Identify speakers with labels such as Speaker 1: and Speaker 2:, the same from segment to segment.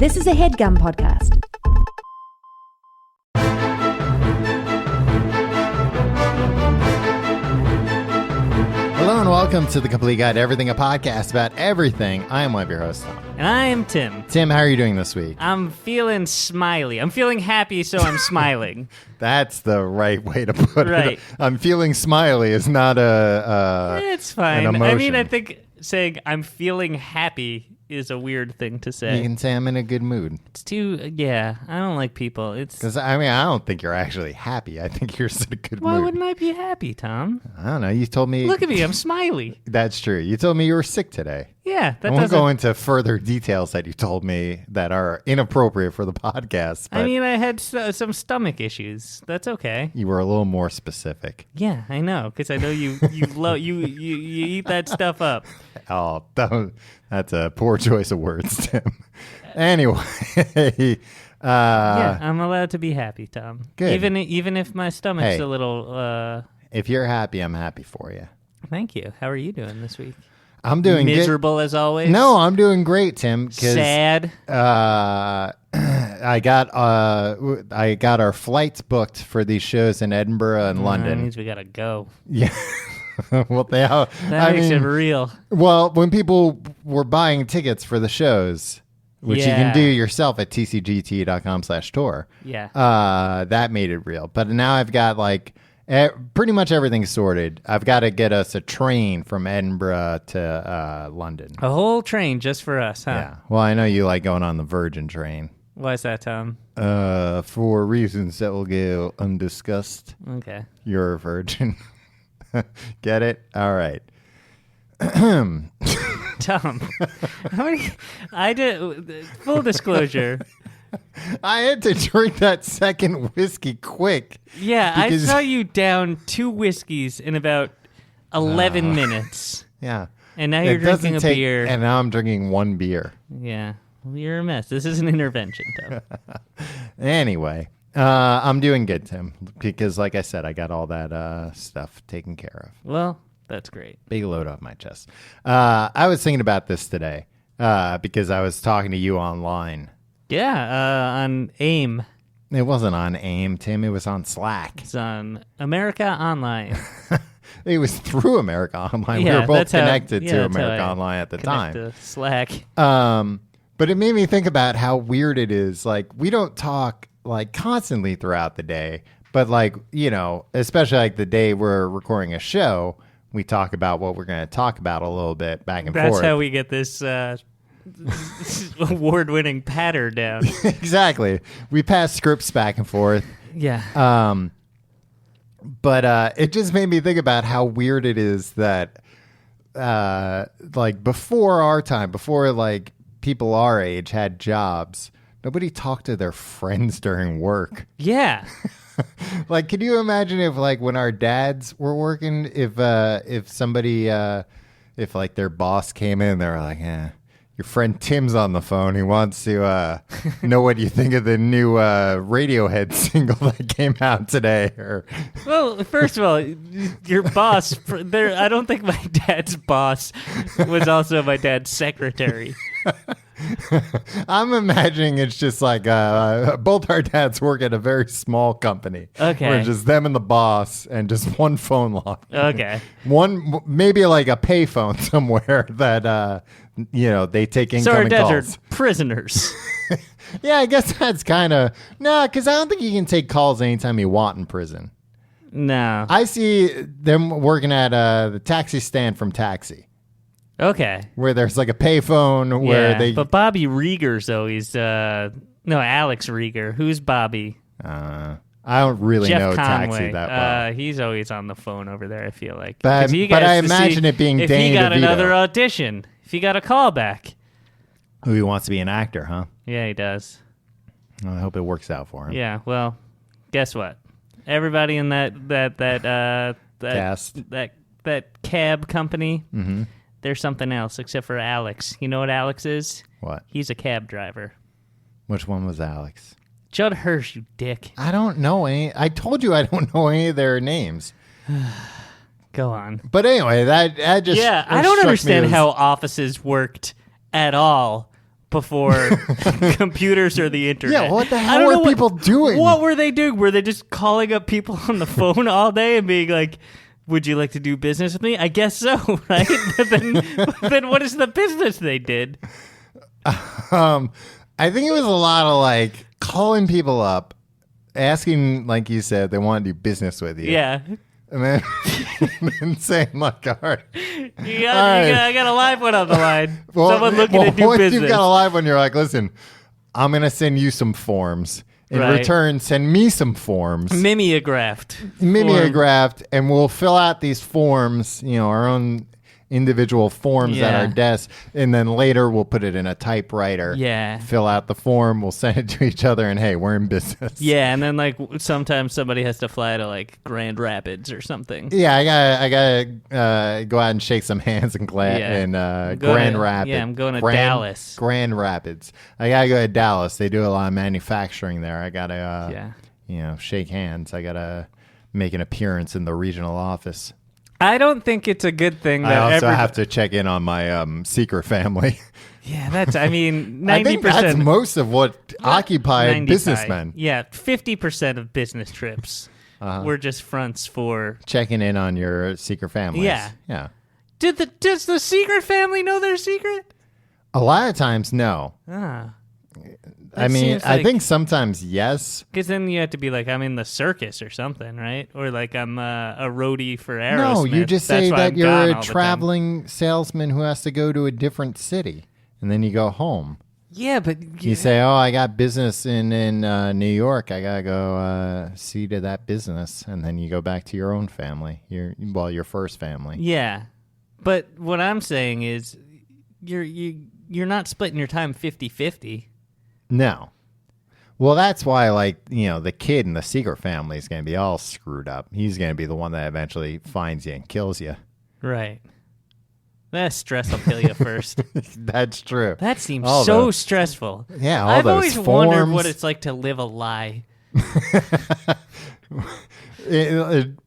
Speaker 1: This is a HeadGum podcast.
Speaker 2: Hello and welcome to The Complete Guide to Everything, a podcast about everything. I am one of your hosts, Tom.
Speaker 3: And I am Tim.
Speaker 2: Tim, how are you doing this week?
Speaker 3: I'm feeling smiley. I'm feeling happy, so I'm smiling.
Speaker 2: That's the right way to put
Speaker 3: Right.
Speaker 2: it. I'm feeling smiley is not
Speaker 3: It's fine.
Speaker 2: an
Speaker 3: I mean,
Speaker 2: emotion.
Speaker 3: I think saying I'm feeling happy is a weird thing to say.
Speaker 2: You can say I'm in a good mood.
Speaker 3: It's too, yeah, I don't like people. It's
Speaker 2: Because, I mean, I don't think you're actually happy. I think you're just in a good
Speaker 3: Why
Speaker 2: mood.
Speaker 3: wouldn't I be happy, Tom?
Speaker 2: I don't know. You told me.
Speaker 3: Look at me, I'm smiley.
Speaker 2: That's true. You told me you were sick today.
Speaker 3: Yeah, that
Speaker 2: I won't
Speaker 3: doesn't...
Speaker 2: go into further details that you told me that are inappropriate for the podcast. But
Speaker 3: I mean, I had some stomach issues. That's okay.
Speaker 2: you were a little more specific.
Speaker 3: Yeah, I know, because I know you you eat that stuff up.
Speaker 2: Oh, that's a poor choice of words, Tim. Anyway,
Speaker 3: Yeah, I'm allowed to be happy, Tom.
Speaker 2: Good.
Speaker 3: Even if my stomach's
Speaker 2: Hey.
Speaker 3: a little.
Speaker 2: if you're happy, I'm happy for you.
Speaker 3: Thank you. How are you doing this week?
Speaker 2: I'm doing
Speaker 3: Miserable as always.
Speaker 2: good. No, I'm doing great, Tim. 'Cause,
Speaker 3: Sad.
Speaker 2: I got our flights booked for these shows in Edinburgh and
Speaker 3: That
Speaker 2: London.
Speaker 3: means we gotta go.
Speaker 2: Yeah. Well,
Speaker 3: That makes it real.
Speaker 2: Well, when people were buying tickets for the shows, which you can
Speaker 3: Yeah.
Speaker 2: do yourself at tcgt.com/tour.
Speaker 3: Yeah.
Speaker 2: That made it real. But now I've got pretty much everything sorted. I've got to get us a train from Edinburgh to London.
Speaker 3: A whole train just for us, huh?
Speaker 2: Yeah. Well, I know you like going on the Virgin train.
Speaker 3: Why is that, Tom?
Speaker 2: For reasons that will go undiscussed.
Speaker 3: Okay.
Speaker 2: You're a virgin. Get it? All right.
Speaker 3: Tom, I did. Full disclosure.
Speaker 2: I had to drink that second whiskey quick.
Speaker 3: Yeah,
Speaker 2: Because-
Speaker 3: I saw you down 2 whiskeys in about 11 minutes,
Speaker 2: Yeah.
Speaker 3: and now you're drinking a beer.
Speaker 2: And now I'm drinking one beer.
Speaker 3: Yeah, well, you're a mess. This is an intervention, Tom.
Speaker 2: Anyway, I'm doing good, Tim, because like I said, I got all that stuff taken care of.
Speaker 3: Well, that's great.
Speaker 2: Big load off my chest. I was thinking about this today because I was talking to you online.
Speaker 3: Yeah, on AIM.
Speaker 2: It wasn't on AIM, Tim. It was on Slack.
Speaker 3: It's on America Online.
Speaker 2: It was through America Online.
Speaker 3: Yeah,
Speaker 2: We were both
Speaker 3: that's how-
Speaker 2: connected
Speaker 3: yeah,
Speaker 2: to
Speaker 3: that's how
Speaker 2: America
Speaker 3: I
Speaker 2: Online at the
Speaker 3: Connect
Speaker 2: time.
Speaker 3: to Slack.
Speaker 2: But it made me think about how weird it is. Like, we don't talk like constantly throughout the day, but like, you know, especially like the day we're recording a show, we talk about what we're going to talk about a little bit back and
Speaker 3: That's
Speaker 2: forth.
Speaker 3: how we get this award-winning patter down.
Speaker 2: Exactly. We pass scripts back and forth.
Speaker 3: Yeah.
Speaker 2: But it just made me think about how weird it is that like before our time, before like people our age had jobs, nobody talked to their friends during work.
Speaker 3: Yeah.
Speaker 2: Like, can you imagine if like when our dads were working, if somebody if like their boss came in, they were like, your friend Tim's on the phone. He wants to know what you think of the new Radiohead single that came out today. Or
Speaker 3: Well, first of all, your boss, I don't think my dad's boss was also my dad's secretary.
Speaker 2: I'm imagining it's just like both our dads work at a very small company.
Speaker 3: Okay.
Speaker 2: Where it's just them and the boss and just one phone line.
Speaker 3: Okay.
Speaker 2: One, maybe like a payphone somewhere that, they take
Speaker 3: So our
Speaker 2: incoming
Speaker 3: dads
Speaker 2: calls.
Speaker 3: are prisoners.
Speaker 2: Yeah, I guess that's kind of, because I don't think you can take calls anytime you want in prison.
Speaker 3: No.
Speaker 2: I see them working at the taxi stand from Taxi,
Speaker 3: Okay.
Speaker 2: where there's like a payphone where
Speaker 3: Yeah,
Speaker 2: they...
Speaker 3: but Bobby Rieger's always, no, Alex Rieger. Who's Bobby?
Speaker 2: I don't really
Speaker 3: Jeff
Speaker 2: know
Speaker 3: Conway.
Speaker 2: Taxi that well.
Speaker 3: He's always on the phone over there, I feel like.
Speaker 2: But
Speaker 3: 'Cause he
Speaker 2: I
Speaker 3: gets to
Speaker 2: imagine
Speaker 3: see
Speaker 2: it being
Speaker 3: if
Speaker 2: Danny
Speaker 3: he got
Speaker 2: DeVito.
Speaker 3: another audition, if he got a call back.
Speaker 2: Who he wants to be an actor, huh?
Speaker 3: Yeah, he does.
Speaker 2: Well, I hope it works out for him.
Speaker 3: Yeah, well, guess what? Everybody in that
Speaker 2: Cast.
Speaker 3: that cab company,
Speaker 2: Mm-hmm.
Speaker 3: they're something else except for Alex. You know what Alex is?
Speaker 2: What?
Speaker 3: He's a cab driver.
Speaker 2: Which one was Alex?
Speaker 3: Judd Hirsch, you dick.
Speaker 2: I don't know any. I told you I don't know any of their names.
Speaker 3: Go on.
Speaker 2: But anyway, that just
Speaker 3: Yeah, I don't
Speaker 2: struck me
Speaker 3: understand
Speaker 2: as-
Speaker 3: how offices worked at all before computers or the internet.
Speaker 2: Yeah, what the
Speaker 3: I
Speaker 2: hell
Speaker 3: don't know
Speaker 2: were people doing?
Speaker 3: What were they doing? Were they just calling up people on the phone all day and being like, would you like to do business with me? I guess so, right? then what is the business they did?
Speaker 2: I think it was a lot of like calling people up, asking, like you said, they want to do business with you.
Speaker 3: Yeah.
Speaker 2: And then and saying like, all right.
Speaker 3: I got a live one on the line. Someone looking to do
Speaker 2: once
Speaker 3: business.
Speaker 2: you've got a live one, you're like, listen, I'm going to send you some forms. In
Speaker 3: Right.
Speaker 2: return, send me some forms.
Speaker 3: Mimeographed.
Speaker 2: Mimeographed, and we'll fill out these forms, our own individual forms at
Speaker 3: Yeah.
Speaker 2: our desk, and then later we'll put it in a typewriter.
Speaker 3: Yeah.
Speaker 2: Fill out the form, we'll send it to each other, and hey, we're in business.
Speaker 3: Yeah, and then like sometimes somebody has to fly to like Grand Rapids or something.
Speaker 2: Yeah, I gotta go out and shake some hands and Grand Rapids.
Speaker 3: Yeah, I'm going to Dallas.
Speaker 2: Grand Rapids. I gotta go to Dallas. They do a lot of manufacturing there. I gotta shake hands. I gotta make an appearance in the regional office.
Speaker 3: I don't think it's a good thing that
Speaker 2: I also have to check in on my secret family.
Speaker 3: Yeah, that's, 90%.
Speaker 2: I think that's most of what occupied
Speaker 3: 95.
Speaker 2: businessmen.
Speaker 3: Yeah, 50% of business trips were just fronts for...
Speaker 2: Checking in on your secret families.
Speaker 3: Yeah.
Speaker 2: Yeah.
Speaker 3: Does the secret family know their secret?
Speaker 2: A lot of times, no.
Speaker 3: Ah.
Speaker 2: I mean, I think sometimes yes.
Speaker 3: Because then you have to be like, I'm in the circus or something, right? Or like I'm a roadie for Aerosmith.
Speaker 2: No, you just
Speaker 3: That's
Speaker 2: say
Speaker 3: why
Speaker 2: that
Speaker 3: I'm
Speaker 2: you're
Speaker 3: gone
Speaker 2: a
Speaker 3: all the time.
Speaker 2: traveling salesman who has to go to a different city, and then you go home.
Speaker 3: Yeah, but...
Speaker 2: You say, oh, I got business in New York. I got to go see to that business. And then you go back to your own family, your first family.
Speaker 3: Yeah. But what I'm saying is you're not splitting your time 50-50.
Speaker 2: No. Well, that's why, the kid in the secret family is going to be all screwed up. He's going to be the one that eventually finds you and kills you.
Speaker 3: Right. That stress will kill you first.
Speaker 2: That's true.
Speaker 3: That seems
Speaker 2: All
Speaker 3: so
Speaker 2: those-
Speaker 3: stressful.
Speaker 2: Yeah, all
Speaker 3: I've
Speaker 2: those
Speaker 3: always wondered
Speaker 2: forms.
Speaker 3: what it's like to live a lie.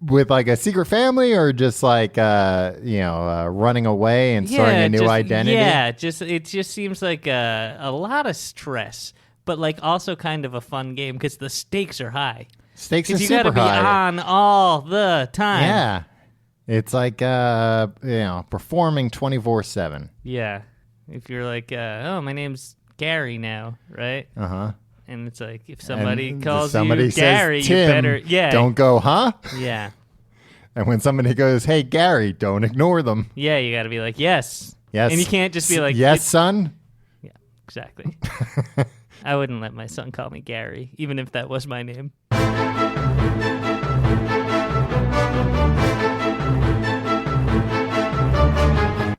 Speaker 2: With like a secret family, or just like running away and starting a new identity.
Speaker 3: Yeah, it just seems like a lot of stress, but like also kind of a fun game because the stakes are high.
Speaker 2: Stakes are
Speaker 3: Because you
Speaker 2: super
Speaker 3: got to be
Speaker 2: high.
Speaker 3: on all the time.
Speaker 2: Yeah, it's like performing 24/7.
Speaker 3: Yeah. If you're like, oh, my name's Gary now, right?
Speaker 2: Uh huh.
Speaker 3: And it's like, if somebody
Speaker 2: And
Speaker 3: calls
Speaker 2: somebody
Speaker 3: you Gary,
Speaker 2: says,
Speaker 3: you
Speaker 2: Tim,
Speaker 3: better, yeah.
Speaker 2: don't go, huh?
Speaker 3: Yeah.
Speaker 2: And when somebody goes, hey, Gary, don't ignore them.
Speaker 3: Yeah, you got to be like, yes.
Speaker 2: Yes.
Speaker 3: And you can't just be like,
Speaker 2: yes, son.
Speaker 3: Yeah, exactly. I wouldn't let my son call me Gary, even if that was my name.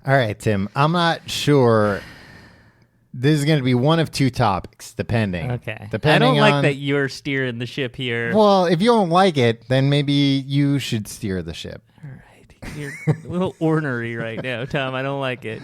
Speaker 2: All right, Tim. I'm not sure. This is going to be one of two topics, depending.
Speaker 3: Okay.
Speaker 2: Depending
Speaker 3: I don't like
Speaker 2: on-
Speaker 3: that you're steering the ship here.
Speaker 2: Well, if you don't like it, then maybe you should steer the ship.
Speaker 3: All right. You're a little ornery right now, Tom. I don't like it.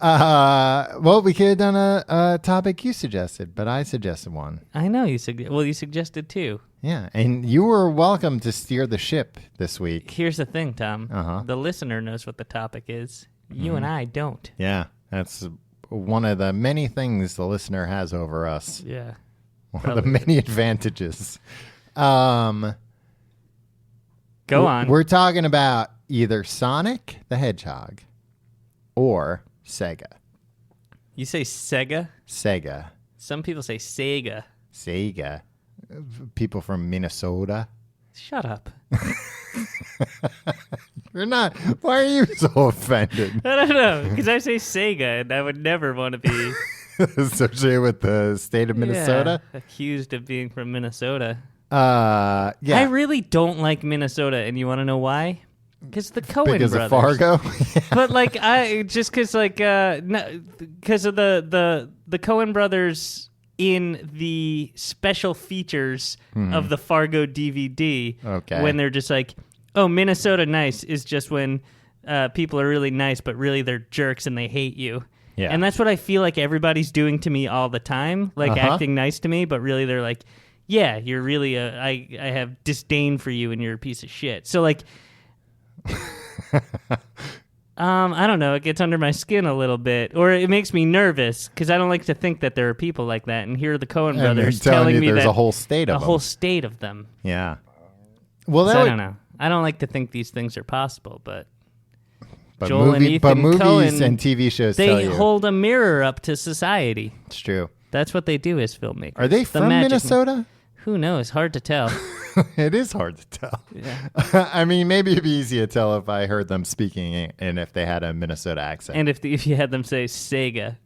Speaker 2: Well, we could have done a topic you suggested, but I suggested one.
Speaker 3: I know you suggested two.
Speaker 2: Yeah, and you were welcome to steer the ship this week.
Speaker 3: Here's the thing, Tom.
Speaker 2: Uh-huh.
Speaker 3: The listener knows what the topic is. You and I don't.
Speaker 2: Yeah, that's one of the many things the listener has over us.
Speaker 3: Yeah.
Speaker 2: One of the many advantages.
Speaker 3: Go on.
Speaker 2: We're talking about either Sonic the Hedgehog or Sega.
Speaker 3: You say Sega?
Speaker 2: Sega.
Speaker 3: Some people say Sega.
Speaker 2: Sega. People from Minnesota.
Speaker 3: Shut up.
Speaker 2: You're not. Why are you so offended?
Speaker 3: I don't know, because I say Sega, and I would never want to be
Speaker 2: Associated with the state of Minnesota?
Speaker 3: accused of being from Minnesota.
Speaker 2: Yeah.
Speaker 3: I really don't like Minnesota, and you want to know why? Because the Coen
Speaker 2: because
Speaker 3: brothers.
Speaker 2: of Fargo?
Speaker 3: But like because of the Coen brothers in the special features of the Fargo DVD.
Speaker 2: Okay.
Speaker 3: When they're just like, oh, Minnesota nice is just when people are really nice, but really they're jerks and they hate you.
Speaker 2: Yeah.
Speaker 3: And that's what I feel like everybody's doing to me all the time, like acting nice to me, but really they're like, yeah, you're really I have disdain for you and you're a piece of shit. So like I don't know. It gets under my skin a little bit, or it makes me nervous because I don't like to think that there are people like that. And here are the Coen brothers telling me
Speaker 2: there's
Speaker 3: that
Speaker 2: a whole state of
Speaker 3: a
Speaker 2: them.
Speaker 3: whole state of them.
Speaker 2: Yeah. Well,
Speaker 3: So I don't know. I don't like to think these things are possible, but Joel
Speaker 2: movies
Speaker 3: and Ethan Coen,
Speaker 2: and TV shows tell
Speaker 3: they
Speaker 2: you.
Speaker 3: hold a mirror up to society.
Speaker 2: It's true.
Speaker 3: That's what they do as filmmakers.
Speaker 2: Are they from Minnesota?
Speaker 3: Who knows? Hard to tell.
Speaker 2: It is hard to tell.
Speaker 3: Yeah.
Speaker 2: I mean, maybe it'd be easy to tell if I heard them speaking and if they had a Minnesota accent.
Speaker 3: And if you had them say Sega.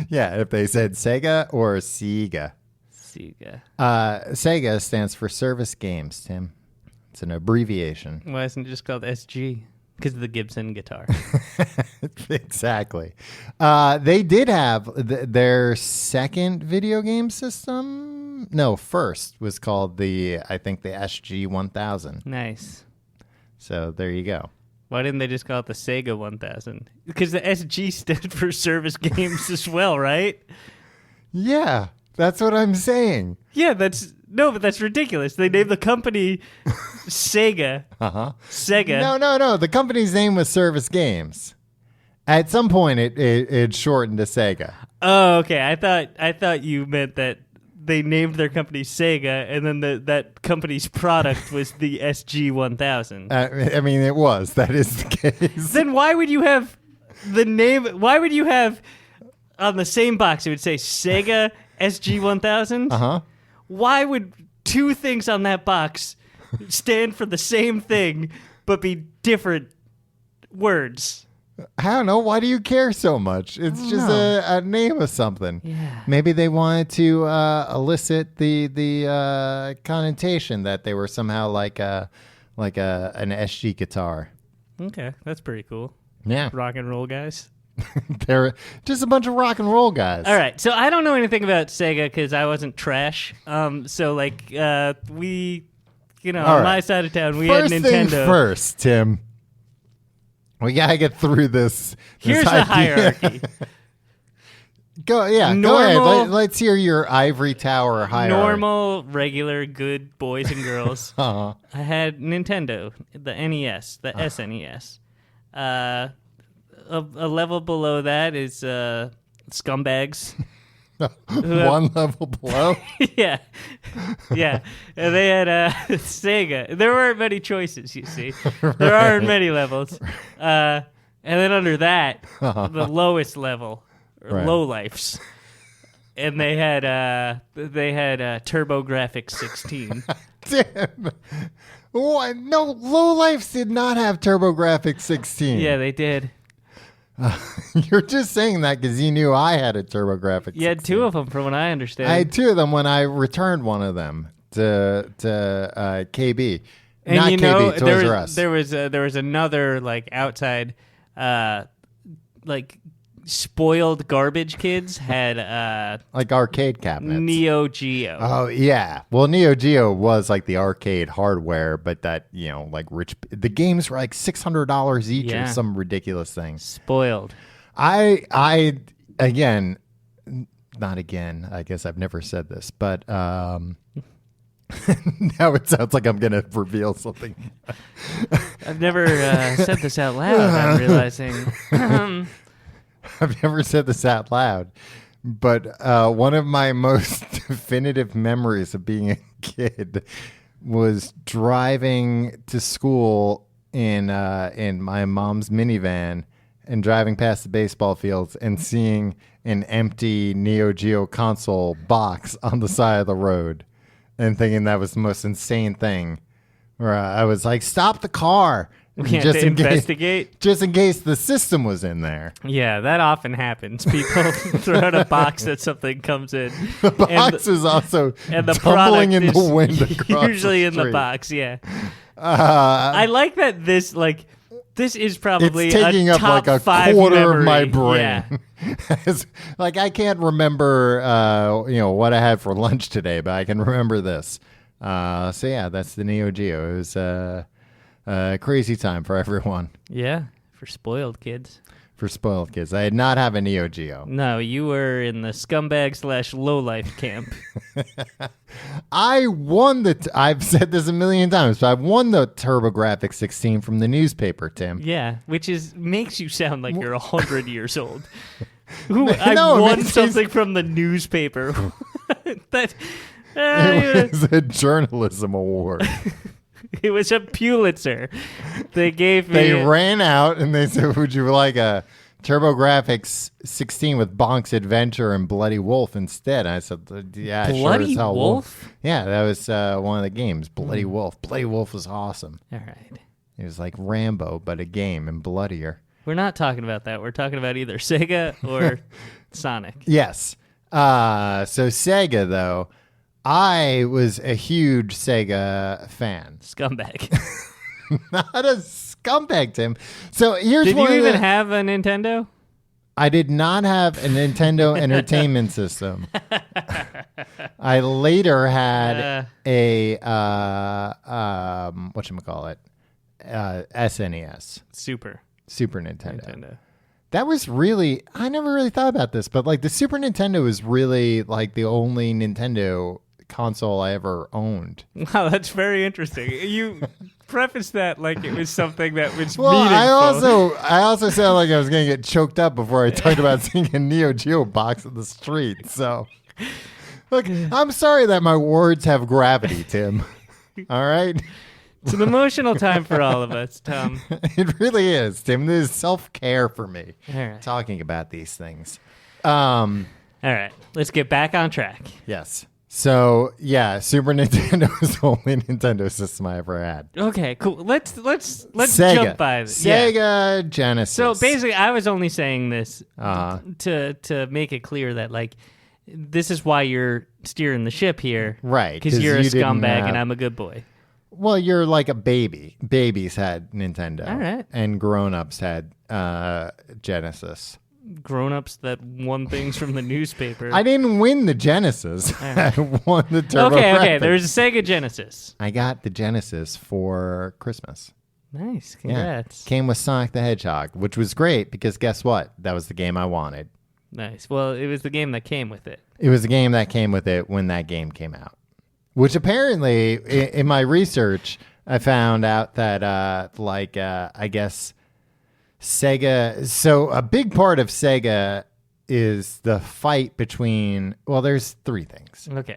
Speaker 2: Yeah, if they said Sega or Sega.
Speaker 3: Sega.
Speaker 2: Sega stands for Service Games, Tim. It's an abbreviation.
Speaker 3: Why isn't it just called SG? Because of the Gibson guitar.
Speaker 2: Exactly. They did have their second video game system. No, first was called I think the SG 1000.
Speaker 3: Nice.
Speaker 2: So there you go.
Speaker 3: Why didn't they just call it the Sega 1000? Because the SG stood for Service Games as well, right?
Speaker 2: Yeah, that's what I'm saying.
Speaker 3: Yeah, but that's ridiculous. They named the company Sega.
Speaker 2: Uh-huh.
Speaker 3: Sega.
Speaker 2: No. The company's name was Service Games. At some point, it shortened to Sega.
Speaker 3: Oh, okay. I thought you meant that they named their company Sega, and then that company's product was the SG 1000.
Speaker 2: I mean, it was. That is the case.
Speaker 3: Then why would you have the name? Why would you have on the same box? It would say Sega SG 1000.
Speaker 2: Uh-huh.
Speaker 3: Why would two things on that box stand for the same thing but be different words?
Speaker 2: I don't know. Why do you care so much? It's just a name of something.
Speaker 3: Yeah.
Speaker 2: Maybe they wanted to elicit the connotation that they were somehow like an SG guitar.
Speaker 3: Okay, that's pretty cool.
Speaker 2: Yeah.
Speaker 3: Rock and roll guys.
Speaker 2: They're just a bunch of rock and roll guys.
Speaker 3: All right, so I don't know anything about Sega because I wasn't trash. So like we, on my side of town, we had Nintendo.
Speaker 2: First thing first, Tim. We gotta get through this.
Speaker 3: Here's the
Speaker 2: idea.
Speaker 3: hierarchy.
Speaker 2: Go ahead. Let's hear your ivory tower hierarchy.
Speaker 3: Normal, regular, good boys and girls.
Speaker 2: Uh-huh.
Speaker 3: I had Nintendo, the NES, the SNES. A level below that is scumbags.
Speaker 2: One level below?
Speaker 3: Yeah. And they had Sega. There weren't many choices, you see. There aren't many levels. And then under that, the lowest level, low lifes. And they had TurboGrafx 16.
Speaker 2: Damn. What? No, Low Lifes did not have TurboGrafx 16.
Speaker 3: Yeah, they did.
Speaker 2: You're just saying that because you knew I had a TurboGrafx 16.
Speaker 3: You had two of them, from what I understand.
Speaker 2: I had two of them when I returned one of them to KB.
Speaker 3: And
Speaker 2: not KB, Toys R Us.
Speaker 3: There was another like outside, like spoiled garbage kids had
Speaker 2: like arcade cabinets.
Speaker 3: Neo Geo.
Speaker 2: Oh yeah. Well, Neo Geo was like the arcade hardware, but that like the games were like $600 each or some ridiculous thing.
Speaker 3: Spoiled.
Speaker 2: I again, not again. I guess I've never said this, but now it sounds like I'm gonna reveal something.
Speaker 3: I've never said this out loud. I'm realizing.
Speaker 2: I've never said this out loud, but one of my most definitive memories of being a kid was driving to school in my mom's minivan and driving past the baseball fields and seeing an empty Neo Geo console box on the side of the road and thinking that was the most insane thing. Where I was like, stop the car.
Speaker 3: We can't investigate?
Speaker 2: Just in case the system was in there.
Speaker 3: Yeah, that often happens. People throw out a box that something comes in.
Speaker 2: The box is also
Speaker 3: and the
Speaker 2: tumbling in
Speaker 3: is
Speaker 2: the wind across
Speaker 3: usually
Speaker 2: the
Speaker 3: in
Speaker 2: street.
Speaker 3: the box, yeah. I like that this is probably
Speaker 2: it's taking
Speaker 3: a
Speaker 2: up
Speaker 3: top
Speaker 2: like a
Speaker 3: 5
Speaker 2: quarter
Speaker 3: memory.
Speaker 2: of my brain.
Speaker 3: Yeah.
Speaker 2: Like I can't remember what I had for lunch today, but I can remember this. So yeah, that's the Neo Geo. It was a crazy time for everyone.
Speaker 3: Yeah, for spoiled kids.
Speaker 2: for spoiled kids. I did not have a Neo Geo.
Speaker 3: No, you were in the scumbag / lowlife camp.
Speaker 2: I won I've said this a million times, but I've won the TurboGrafx 16 from the newspaper, Tim.
Speaker 3: Yeah, which makes you sound like you're 100 years old. Who
Speaker 2: No,
Speaker 3: I won
Speaker 2: it
Speaker 3: something from the newspaper. That
Speaker 2: It was a journalism award.
Speaker 3: it was a Pulitzer. They gave me.
Speaker 2: They ran out and they said, "Would you like a TurboGrafx 16 with Bonk's Adventure and Bloody Wolf instead?" And I said, "Yeah,
Speaker 3: Bloody
Speaker 2: sure as hell."
Speaker 3: Wolf?
Speaker 2: Yeah, that was one of the games. Bloody Wolf. Bloody Wolf was awesome.
Speaker 3: All right.
Speaker 2: It was like Rambo, but a game and bloodier.
Speaker 3: We're not talking about that. We're talking about either Sega or Sonic.
Speaker 2: Yes. So Sega, though, I was a huge Sega fan.
Speaker 3: Scumbag.
Speaker 2: Not a scumbag, Tim. So here's
Speaker 3: Did
Speaker 2: one
Speaker 3: you
Speaker 2: of
Speaker 3: even
Speaker 2: the-
Speaker 3: have a Nintendo?
Speaker 2: I did not have a Nintendo Entertainment System. I later had a whatchamacallit, SNES,
Speaker 3: Super
Speaker 2: Nintendo. That was really, I never really thought about this, but like the Super Nintendo was really like the only Nintendo console I ever owned.
Speaker 3: Wow, that's very interesting. You prefaced that like it was something that was
Speaker 2: Well,
Speaker 3: meaningful.
Speaker 2: I also sound like I was going to get choked up before I talked about seeing a Neo Geo box in the street. So, look, I'm sorry that my words have gravity, Tim. All right?
Speaker 3: It's an emotional time for all of us, Tom.
Speaker 2: It really is, Tim. This is self-care for me,
Speaker 3: All right.
Speaker 2: talking about these things.
Speaker 3: All right. Let's get back on track.
Speaker 2: Yes. So, yeah, Super Nintendo was the only Nintendo system I ever had.
Speaker 3: Okay, cool. Let's
Speaker 2: Sega.
Speaker 3: jump by this. Yeah.
Speaker 2: Sega Genesis.
Speaker 3: So basically, I was only saying this
Speaker 2: Uh-huh.
Speaker 3: to make it clear that like this is why you're steering the ship here,
Speaker 2: Right,
Speaker 3: Because
Speaker 2: 'cause
Speaker 3: you're a
Speaker 2: you didn't
Speaker 3: scumbag
Speaker 2: have-
Speaker 3: and I'm a good boy.
Speaker 2: Well, you're like a baby. Babies had Nintendo.
Speaker 3: All right.
Speaker 2: And grown-ups had Genesis.
Speaker 3: Grown-ups that won things from the newspaper.
Speaker 2: I didn't win the Genesis. I won the TurboGrafx.
Speaker 3: Okay. There's a Sega Genesis.
Speaker 2: I got the Genesis for Christmas.
Speaker 3: Nice.
Speaker 2: Yeah.
Speaker 3: Congrats.
Speaker 2: Came with Sonic the Hedgehog, which was great because guess what? That was the game I wanted.
Speaker 3: Nice. Well, it was the game that came with it.
Speaker 2: It was the game that came with it when that game came out. Which apparently, in my research, I found out that, I guess, Sega. So a big part of Sega is the fight between. Well, there's three things.
Speaker 3: Okay.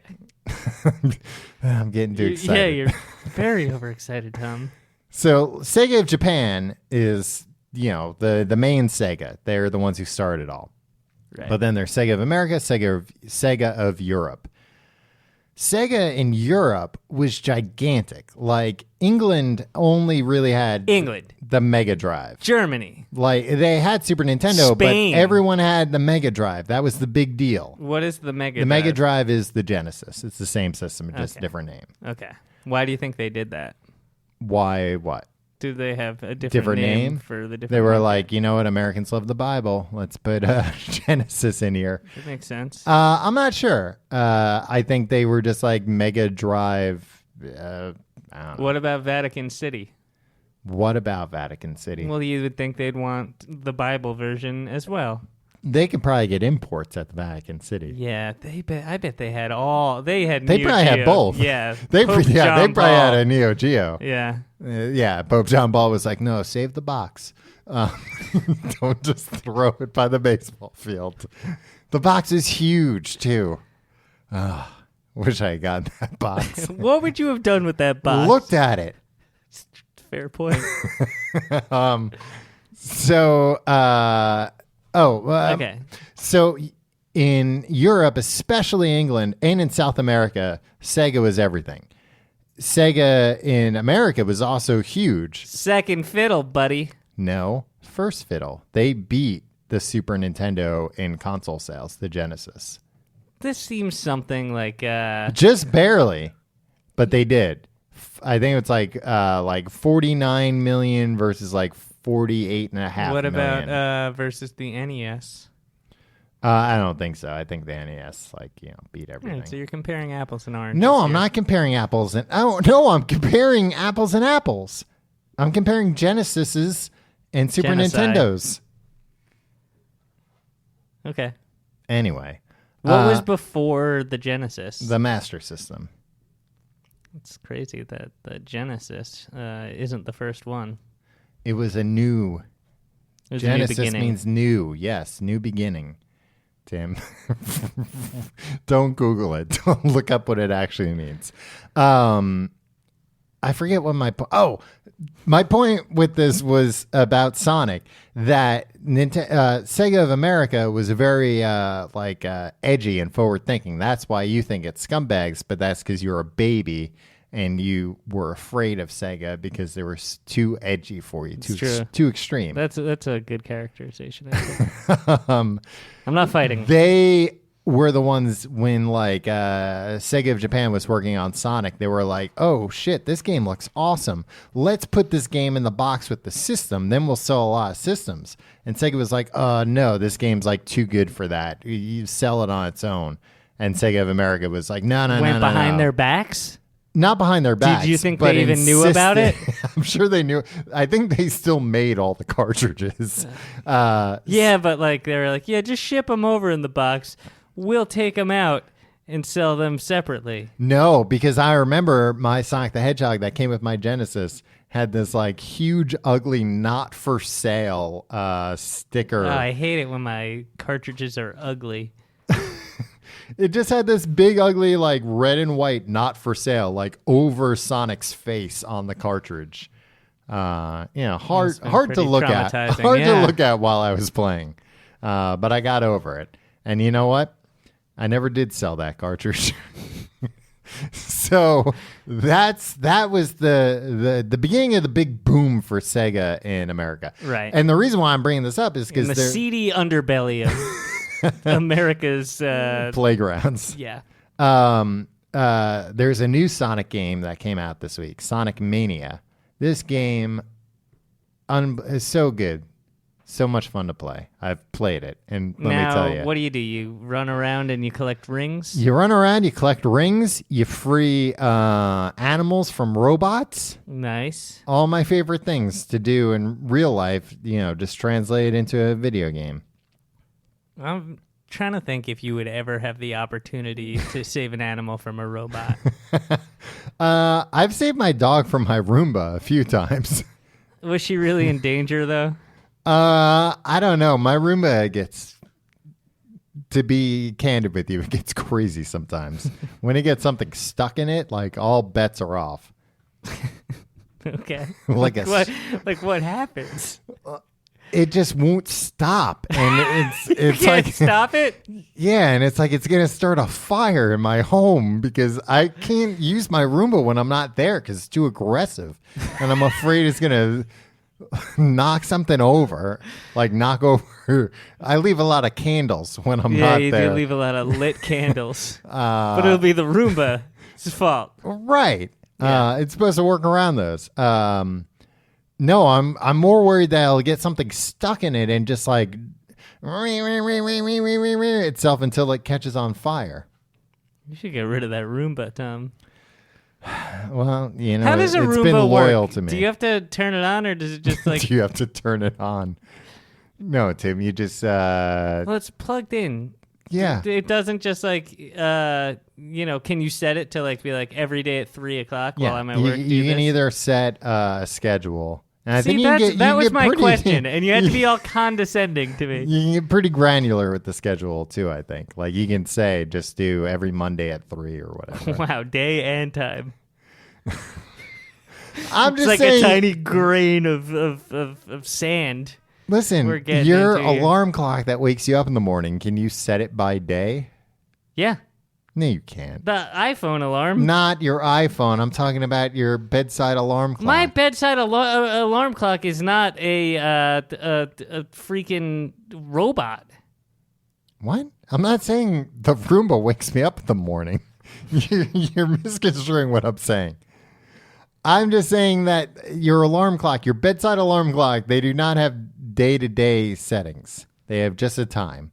Speaker 2: I'm getting too excited.
Speaker 3: Yeah, you're very overexcited, Tom.
Speaker 2: So Sega of Japan is, the main Sega. They're the ones who started it all.
Speaker 3: Right.
Speaker 2: But then there's Sega of America, Sega of Europe. Sega in Europe was gigantic. Like England only really had the Mega Drive.
Speaker 3: Germany.
Speaker 2: Like they had Super Nintendo,
Speaker 3: Spain.
Speaker 2: but everyone had the Mega Drive. That was the big deal.
Speaker 3: What is the Mega
Speaker 2: The
Speaker 3: Drive?
Speaker 2: Mega Drive is the Genesis. It's the same system, just
Speaker 3: Okay.
Speaker 2: different name.
Speaker 3: Okay. Why do you think they did that?
Speaker 2: Why? What?
Speaker 3: Do they have a
Speaker 2: Different name?
Speaker 3: for the different?
Speaker 2: They were
Speaker 3: name?
Speaker 2: like, you know what? Americans love the Bible. Let's put Genesis in here.
Speaker 3: That makes sense.
Speaker 2: I'm not sure. I think they were just like Mega Drive. I don't know.
Speaker 3: What about Vatican City?
Speaker 2: What about Vatican City?
Speaker 3: Well, you would think they'd want the Bible version as well.
Speaker 2: They could probably get imports at the Vatican City.
Speaker 3: Yeah, I bet they had all. They had.
Speaker 2: They
Speaker 3: Neo
Speaker 2: probably had
Speaker 3: Geo.
Speaker 2: both.
Speaker 3: Yeah,
Speaker 2: They
Speaker 3: Pope
Speaker 2: probably
Speaker 3: John
Speaker 2: had a
Speaker 3: Paul.
Speaker 2: Neo Geo.
Speaker 3: Yeah.
Speaker 2: Yeah, Pope John Paul was like, no, save the box. Don't just throw it by the baseball field. The box is huge, too. Wish I had gotten that box.
Speaker 3: What would you have done with that box?
Speaker 2: Looked at it.
Speaker 3: Fair point.
Speaker 2: So,
Speaker 3: Okay.
Speaker 2: So in Europe, especially England, and in South America, Sega was everything. Sega in America was also huge.
Speaker 3: Second fiddle, buddy.
Speaker 2: No, first fiddle. They beat the Super Nintendo in console sales, the Genesis.
Speaker 3: This seems something like.
Speaker 2: Just barely, but they did. I think it's like 49 million versus like 48 and a half
Speaker 3: What
Speaker 2: million.
Speaker 3: about versus the NES?
Speaker 2: I don't think so. I think the NES beat
Speaker 3: All
Speaker 2: everything.
Speaker 3: right, so you're comparing apples and oranges.
Speaker 2: No, I'm
Speaker 3: here.
Speaker 2: not comparing apples and I'm comparing apples and apples. I'm comparing Genesises and Super
Speaker 3: Genocide.
Speaker 2: Nintendos.
Speaker 3: Okay.
Speaker 2: Anyway.
Speaker 3: What was before the Genesis?
Speaker 2: The Master System.
Speaker 3: It's crazy that the Genesis isn't the first one.
Speaker 2: It was a new...
Speaker 3: It was
Speaker 2: Genesis
Speaker 3: a new beginning.
Speaker 2: means new. Yes, new beginning. Tim. Don't Google it. Don't look up what it actually means. I forget what my point with this was about Sonic, that Sega of America was very edgy and forward thinking. That's why you think it's scumbags, but that's because you're a baby and you were afraid of Sega because they were too edgy for you, too extreme.
Speaker 3: That's a good characterization. I think. I'm not fighting.
Speaker 2: They were the ones when Sega of Japan was working on Sonic. They were like, oh shit, this game looks awesome. Let's put this game in the box with the system. Then we'll sell a lot of systems. And Sega was like, no, this game's like too good for that. You sell it on its own. And Sega of America was like, no.
Speaker 3: Went behind their backs?
Speaker 2: Not behind their backs.
Speaker 3: Did you think they even knew about it?
Speaker 2: I'm sure they knew. I think they still made all the cartridges.
Speaker 3: Yeah, but they were like, yeah, just ship them over in the box. We'll take them out and sell them separately.
Speaker 2: No, because I remember my Sonic the Hedgehog that came with my Genesis had this huge, ugly, not for sale sticker.
Speaker 3: Oh, I hate it when my cartridges are ugly.
Speaker 2: It just had this big, ugly, red and white, not for sale, over Sonic's face on the cartridge. Hard to look at. Hard to look at while I was playing. But I got over it. And you know what? I never did sell that cartridge. So that was the beginning of the big boom for Sega in America.
Speaker 3: Right.
Speaker 2: And the reason why I'm bringing this up is because
Speaker 3: the seedy underbelly of America's
Speaker 2: playgrounds.
Speaker 3: Yeah.
Speaker 2: There's a new Sonic game that came out this week, Sonic Mania. This game is so good. So much fun to play. I've played it, and let me tell you.
Speaker 3: What do? You run around and you collect rings?
Speaker 2: You run around, you collect rings, you free animals from robots.
Speaker 3: Nice.
Speaker 2: All my favorite things to do in real life, just translate it into a video game.
Speaker 3: I'm trying to think if you would ever have the opportunity to save an animal from a robot.
Speaker 2: I've saved my dog from my Roomba a few times.
Speaker 3: Was she really in danger, though?
Speaker 2: I don't know. My Roomba to be candid with you, it gets crazy sometimes. When it gets something stuck in it, all bets are off.
Speaker 3: Okay.
Speaker 2: What
Speaker 3: happens?
Speaker 2: It just won't stop, and it's
Speaker 3: you can't stop it.
Speaker 2: Yeah, and it's it's gonna start a fire in my home because I can't use my Roomba when I'm not there because it's too aggressive, and I'm afraid it's gonna knock something over, knock over. I leave a lot of candles when I'm not there.
Speaker 3: Yeah, you do leave a lot of lit candles, but it'll be the Roomba's fault,
Speaker 2: right?
Speaker 3: Yeah.
Speaker 2: It's supposed to work around those. No, I'm more worried that I'll get something stuck in it and just itself until it catches on fire.
Speaker 3: You should get rid of that Roomba, Tom.
Speaker 2: Well,
Speaker 3: how does a
Speaker 2: it's
Speaker 3: Roomba
Speaker 2: been loyal
Speaker 3: work?
Speaker 2: to me.
Speaker 3: Do you have to turn it on, or does it just
Speaker 2: Do you have to turn it on? No, Tim, you just
Speaker 3: well, it's plugged in.
Speaker 2: Yeah.
Speaker 3: It doesn't just can you set it to be every day at 3:00 while I'm at work?
Speaker 2: You can either set a schedule. And I think
Speaker 3: that was my question, and you had to be all condescending to me.
Speaker 2: You can get pretty granular with the schedule too. I think, you can say just do every Monday at 3 or whatever.
Speaker 3: Wow, day and time.
Speaker 2: I'm just
Speaker 3: it's
Speaker 2: saying,
Speaker 3: a tiny grain of sand.
Speaker 2: Listen, your alarm clock that wakes you up in the morning. Can you set it by day?
Speaker 3: Yeah.
Speaker 2: No, you can't.
Speaker 3: The iPhone alarm.
Speaker 2: Not your iPhone. I'm talking about your bedside alarm clock.
Speaker 3: My bedside alarm clock is not a freaking robot.
Speaker 2: What? I'm not saying the Roomba wakes me up in the morning. You're misconstruing what I'm saying. I'm just saying that your alarm clock, your bedside alarm clock, they do not have day-to-day settings. They have just a time.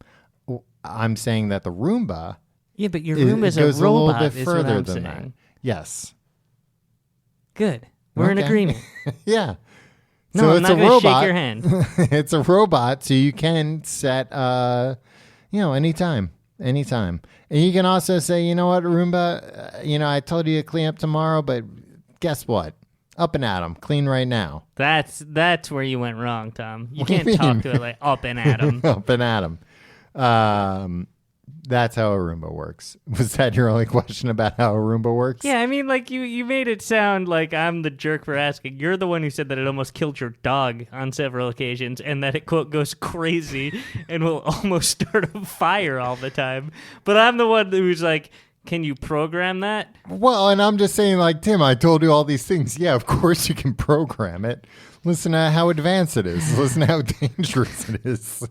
Speaker 2: I'm saying that the Roomba...
Speaker 3: Yeah, but your room is a robot.
Speaker 2: A little bit
Speaker 3: is
Speaker 2: further
Speaker 3: what I'm
Speaker 2: than
Speaker 3: saying.
Speaker 2: that. Yes.
Speaker 3: Good. We're in agreement.
Speaker 2: Yeah.
Speaker 3: No,
Speaker 2: so
Speaker 3: I'm
Speaker 2: it's
Speaker 3: not
Speaker 2: a
Speaker 3: going to
Speaker 2: robot.
Speaker 3: shake your hand.
Speaker 2: It's a robot, so you can set, Anytime. Anytime. And you can also say, you know what, Roomba, I told you to clean up tomorrow, but guess what? Up and at 'em. Clean right now.
Speaker 3: That's where you went wrong, Tom. You
Speaker 2: What do you
Speaker 3: can't talk
Speaker 2: mean?
Speaker 3: to it like up and at 'em.
Speaker 2: Up and at 'em. That's how a Roomba works. Was that your only question about how a Roomba works?
Speaker 3: Yeah, I mean, like you made it sound like I'm the jerk for asking. You're the one who said that it almost killed your dog on several occasions, and that it quote goes crazy and will almost start a fire all the time. But I'm the one who's like, can you program that?
Speaker 2: Well, and I'm just saying, like, Tim, I told you all these things. Yeah, of course you can program it. Listen to how advanced it is. Listen to how dangerous it is.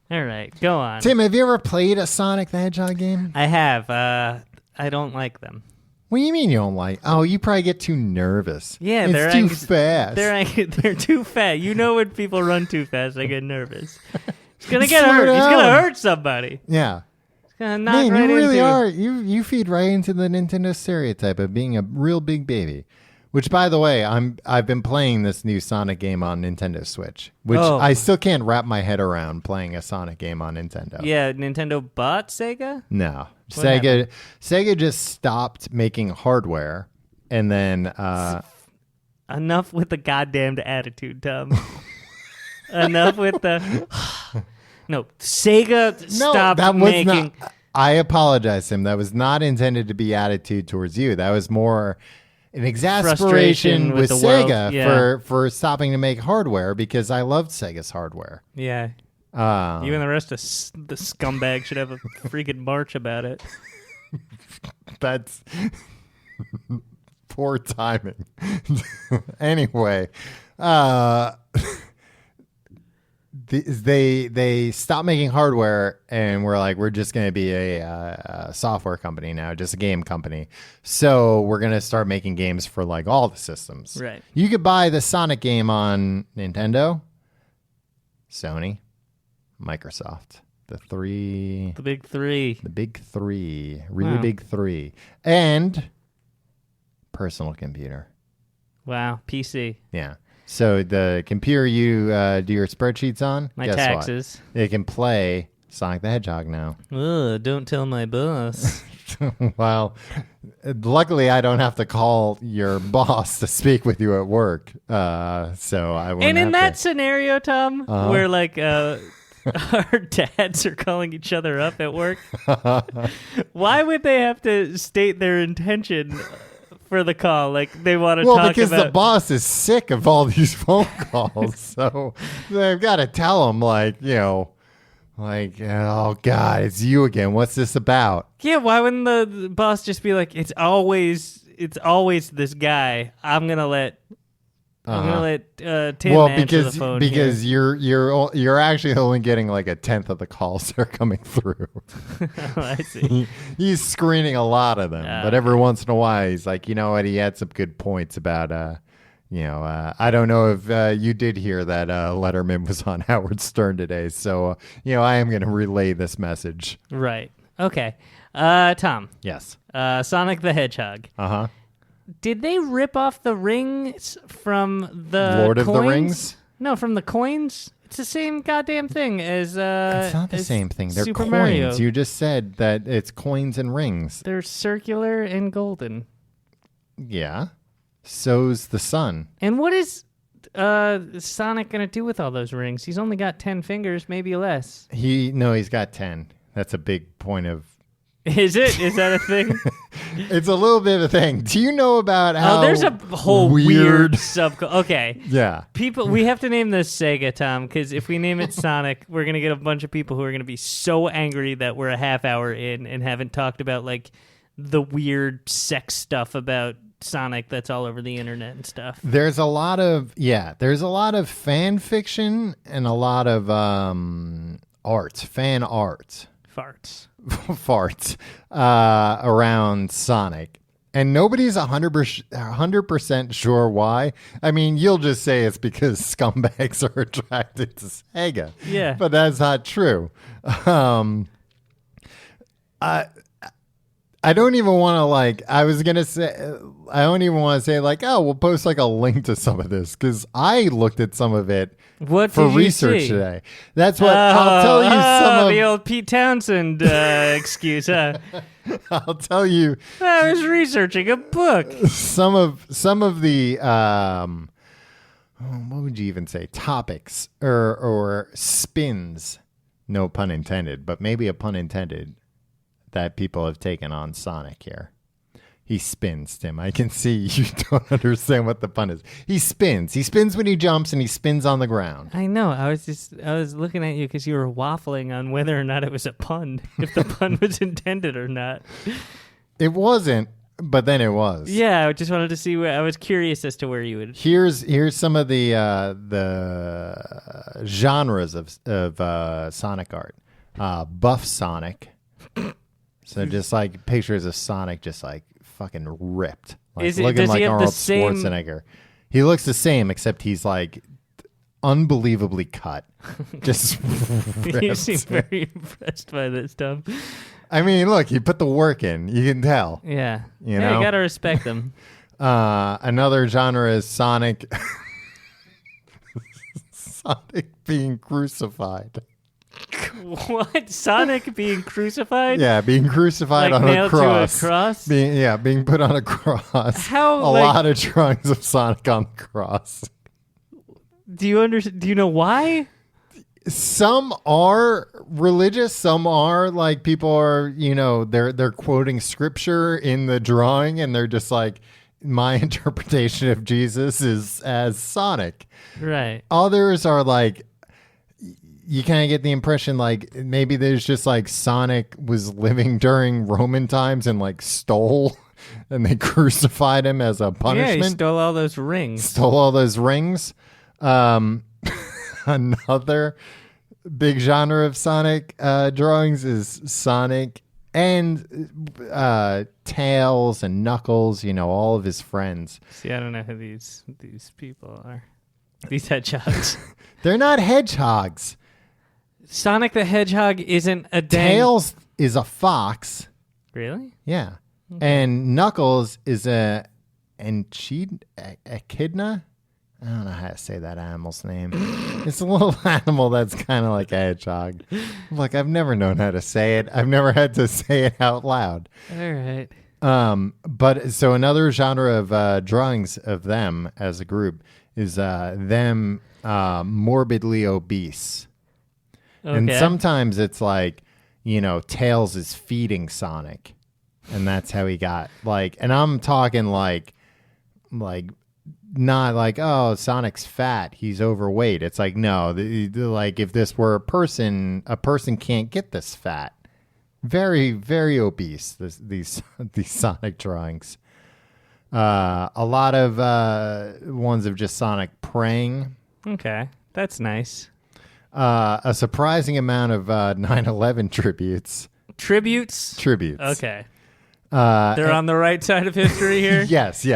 Speaker 3: All right, go on.
Speaker 2: Tim, have you ever played a Sonic the Hedgehog game?
Speaker 3: I have. I don't like them.
Speaker 2: What do you mean you don't like? Oh, you probably get too nervous.
Speaker 3: Yeah,
Speaker 2: it's too fast.
Speaker 3: They're too fast. You know when people run too fast, I get nervous. It's gonna get
Speaker 2: Slow
Speaker 3: hurt. He's
Speaker 2: down.
Speaker 3: gonna hurt somebody.
Speaker 2: Yeah.
Speaker 3: It's gonna knock
Speaker 2: Man,
Speaker 3: right
Speaker 2: you really
Speaker 3: into.
Speaker 2: are. You feed right into the Nintendo stereotype of being a real big baby. Which, by the way, I've been playing this new Sonic game on Nintendo Switch, which
Speaker 3: Oh.
Speaker 2: I still can't wrap my head around playing a Sonic game on Nintendo.
Speaker 3: Yeah, Nintendo bought Sega.
Speaker 2: No,
Speaker 3: What
Speaker 2: Sega just stopped making hardware, and then
Speaker 3: Enough with the goddamned attitude, Tom. Enough with the. No, Sega stopped
Speaker 2: that was
Speaker 3: making.
Speaker 2: not. I apologize, Tim. That was not intended to be attitude towards you. That was more an exasperation
Speaker 3: Frustration with
Speaker 2: with
Speaker 3: the world,
Speaker 2: Sega
Speaker 3: yeah.
Speaker 2: for stopping to make hardware because I loved Sega's hardware.
Speaker 3: Yeah,
Speaker 2: Uh,
Speaker 3: you and the rest of the scumbag should have a freaking march about it.
Speaker 2: That's poor timing. Anyway, they stopped making hardware and we're just going to be a software company now, just a game company. So we're going to start making games for like all the systems.
Speaker 3: Right.
Speaker 2: You could buy the Sonic game on Nintendo, Sony, Microsoft. The
Speaker 3: big three.
Speaker 2: The big three. Really
Speaker 3: Wow.
Speaker 2: big three. And personal computer.
Speaker 3: Wow, PC.
Speaker 2: Yeah. So the computer you do your spreadsheets on,
Speaker 3: My
Speaker 2: guess
Speaker 3: taxes.
Speaker 2: what? It can play Sonic the Hedgehog now.
Speaker 3: Ugh, don't tell my boss.
Speaker 2: Well, luckily I don't have to call your boss to speak with you at work. So I won't
Speaker 3: And in
Speaker 2: have
Speaker 3: that
Speaker 2: to.
Speaker 3: scenario, Tom,
Speaker 2: Uh-huh.
Speaker 3: where like our dads are calling each other up at work, why would they have to state their intention for the call? Like they want to
Speaker 2: Well,
Speaker 3: talk
Speaker 2: because the
Speaker 3: about.
Speaker 2: boss is sick of all these phone calls. So they've got to tell him, like, oh, God, it's you again. What's this about?
Speaker 3: Yeah, why wouldn't the boss just be like, it's always this guy. I'm gonna let Tim
Speaker 2: Well,
Speaker 3: answer the phone.
Speaker 2: because you're actually only getting like a tenth of the calls that are coming through.
Speaker 3: here. I see.
Speaker 2: He's screening a lot of them, but every once in a while he's like, you know what? He had some good points about, I don't know if you did hear that Letterman was on Howard Stern today, so I am going to relay this message.
Speaker 3: Right. Okay. Tom.
Speaker 2: Yes.
Speaker 3: Sonic the Hedgehog.
Speaker 2: Uh-huh.
Speaker 3: Did they rip off the rings from the
Speaker 2: Lord of the
Speaker 3: coins?
Speaker 2: Rings?
Speaker 3: No, from the coins. It's the same goddamn thing as.
Speaker 2: It's not the
Speaker 3: as
Speaker 2: same thing. They're
Speaker 3: Super
Speaker 2: coins.
Speaker 3: Mario.
Speaker 2: You just said that it's coins and rings.
Speaker 3: They're circular and golden.
Speaker 2: Yeah. So's the sun.
Speaker 3: And what is Sonic gonna do with all those rings? He's only got 10 fingers, maybe less.
Speaker 2: He's got 10. That's a big point of.
Speaker 3: Is it? Is that a thing?
Speaker 2: It's a little bit of a thing. Do you know about how?
Speaker 3: Oh, there's a whole weird sub. Okay.
Speaker 2: Yeah.
Speaker 3: People, we have to name this Sega, Tom, because if we name it Sonic, we're going to get a bunch of people who are going to be so angry that we're a half hour in and haven't talked about, like, the weird sex stuff about Sonic that's all over the internet and stuff.
Speaker 2: There's a lot of fan fiction and a lot of fan art.
Speaker 3: Farts.
Speaker 2: Farts around Sonic. And nobody's 100% sure why. I mean, you'll just say it's because scumbags are attracted to Sega.
Speaker 3: Yeah.
Speaker 2: But that's not true. I I don't even want to I was going to say, I don't even want to say oh, we'll post a link to some of this because I looked at some of it
Speaker 3: What
Speaker 2: for
Speaker 3: did you
Speaker 2: research
Speaker 3: see?
Speaker 2: today. That's what I'll tell you some
Speaker 3: the
Speaker 2: of.
Speaker 3: old Pete Townsend excuse, huh?
Speaker 2: I'll tell you
Speaker 3: I was researching a book.
Speaker 2: some of the what would you even say, topics or spins, no pun intended, but maybe a pun intended, that people have taken on Sonic here. He spins, Tim. I can see you don't understand what the pun is. He spins. He spins when he jumps, and he spins on the ground.
Speaker 3: I know. I was looking at you because you were waffling on whether or not it was a pun, if the pun was intended or not.
Speaker 2: It wasn't, but then it was.
Speaker 3: Yeah, I just wanted to see I was curious as to where you would.
Speaker 2: Here's some of the genres of Sonic art. Buff Sonic. So just pictures of Sonic just fucking ripped. Looking like Arnold Schwarzenegger. He looks the same, except he's unbelievably cut. Just ripped.
Speaker 3: You seem very impressed by this stuff.
Speaker 2: I mean, look, he put the work in. You can tell.
Speaker 3: Yeah.
Speaker 2: You know?
Speaker 3: You gotta respect them.
Speaker 2: Another genre is Sonic. Sonic being crucified.
Speaker 3: What? Sonic being crucified?
Speaker 2: Yeah, being crucified on a cross.
Speaker 3: To a cross?
Speaker 2: Being put on a cross.
Speaker 3: How?
Speaker 2: A lot of drawings of Sonic on the cross.
Speaker 3: Do you know why?
Speaker 2: Some are religious. Some are people are, they're quoting scripture in the drawing, and they're just my interpretation of Jesus is as Sonic.
Speaker 3: Right.
Speaker 2: Others are you kind of get the impression maybe there's just Sonic was living during Roman times and stole, and they crucified him as a punishment.
Speaker 3: Yeah, he stole all those rings.
Speaker 2: Another big genre of Sonic drawings is Sonic and Tails and Knuckles, all of his friends.
Speaker 3: See, I don't know who these people are. These hedgehogs.
Speaker 2: They're not hedgehogs.
Speaker 3: Sonic the Hedgehog isn't a dang...
Speaker 2: Tails is a fox.
Speaker 3: Really?
Speaker 2: Yeah. Okay. And Knuckles is a echidna? I don't know how to say that animal's name. It's a little animal that's kind of like a hedgehog. Look, I've never known how to say it. I've never had to say it out loud.
Speaker 3: All right.
Speaker 2: But so another genre of drawings of them as a group is them morbidly obese. Okay. And sometimes it's Tails is feeding Sonic, and that's how he got and I'm talking not oh, Sonic's fat, he's overweight. It's no, if this were a person can't get this fat. Very, very obese, these Sonic drawings. A lot of ones of just Sonic praying.
Speaker 3: Okay, that's nice.
Speaker 2: A surprising amount of 9/11 tributes.
Speaker 3: Tributes? Okay. They're on the right side of history here?
Speaker 2: Yes.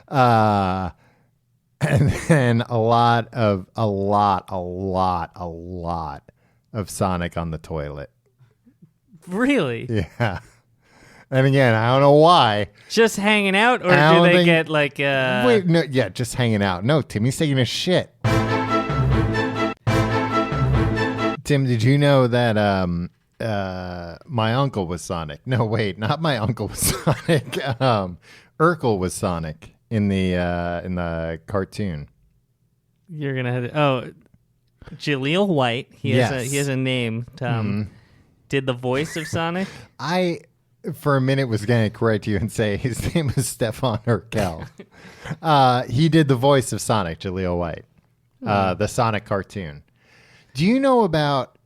Speaker 2: And then a lot of Sonic on the toilet.
Speaker 3: Really?
Speaker 2: Yeah. And again, I don't know why.
Speaker 3: Just hanging out, or do they get
Speaker 2: Wait, no, yeah, just hanging out. No, Timmy's taking a shit. Tim, did you know that my uncle was Sonic? No, wait, not my uncle was Sonic. Urkel was Sonic in the cartoon.
Speaker 3: You're gonna have Jaleel White. He has a name. Tom did the voice of Sonic.
Speaker 2: I for a minute was going to correct you and say his name was Stefan Urkel. He did the voice of Sonic, Jaleel White, the Sonic cartoon. Do you know about?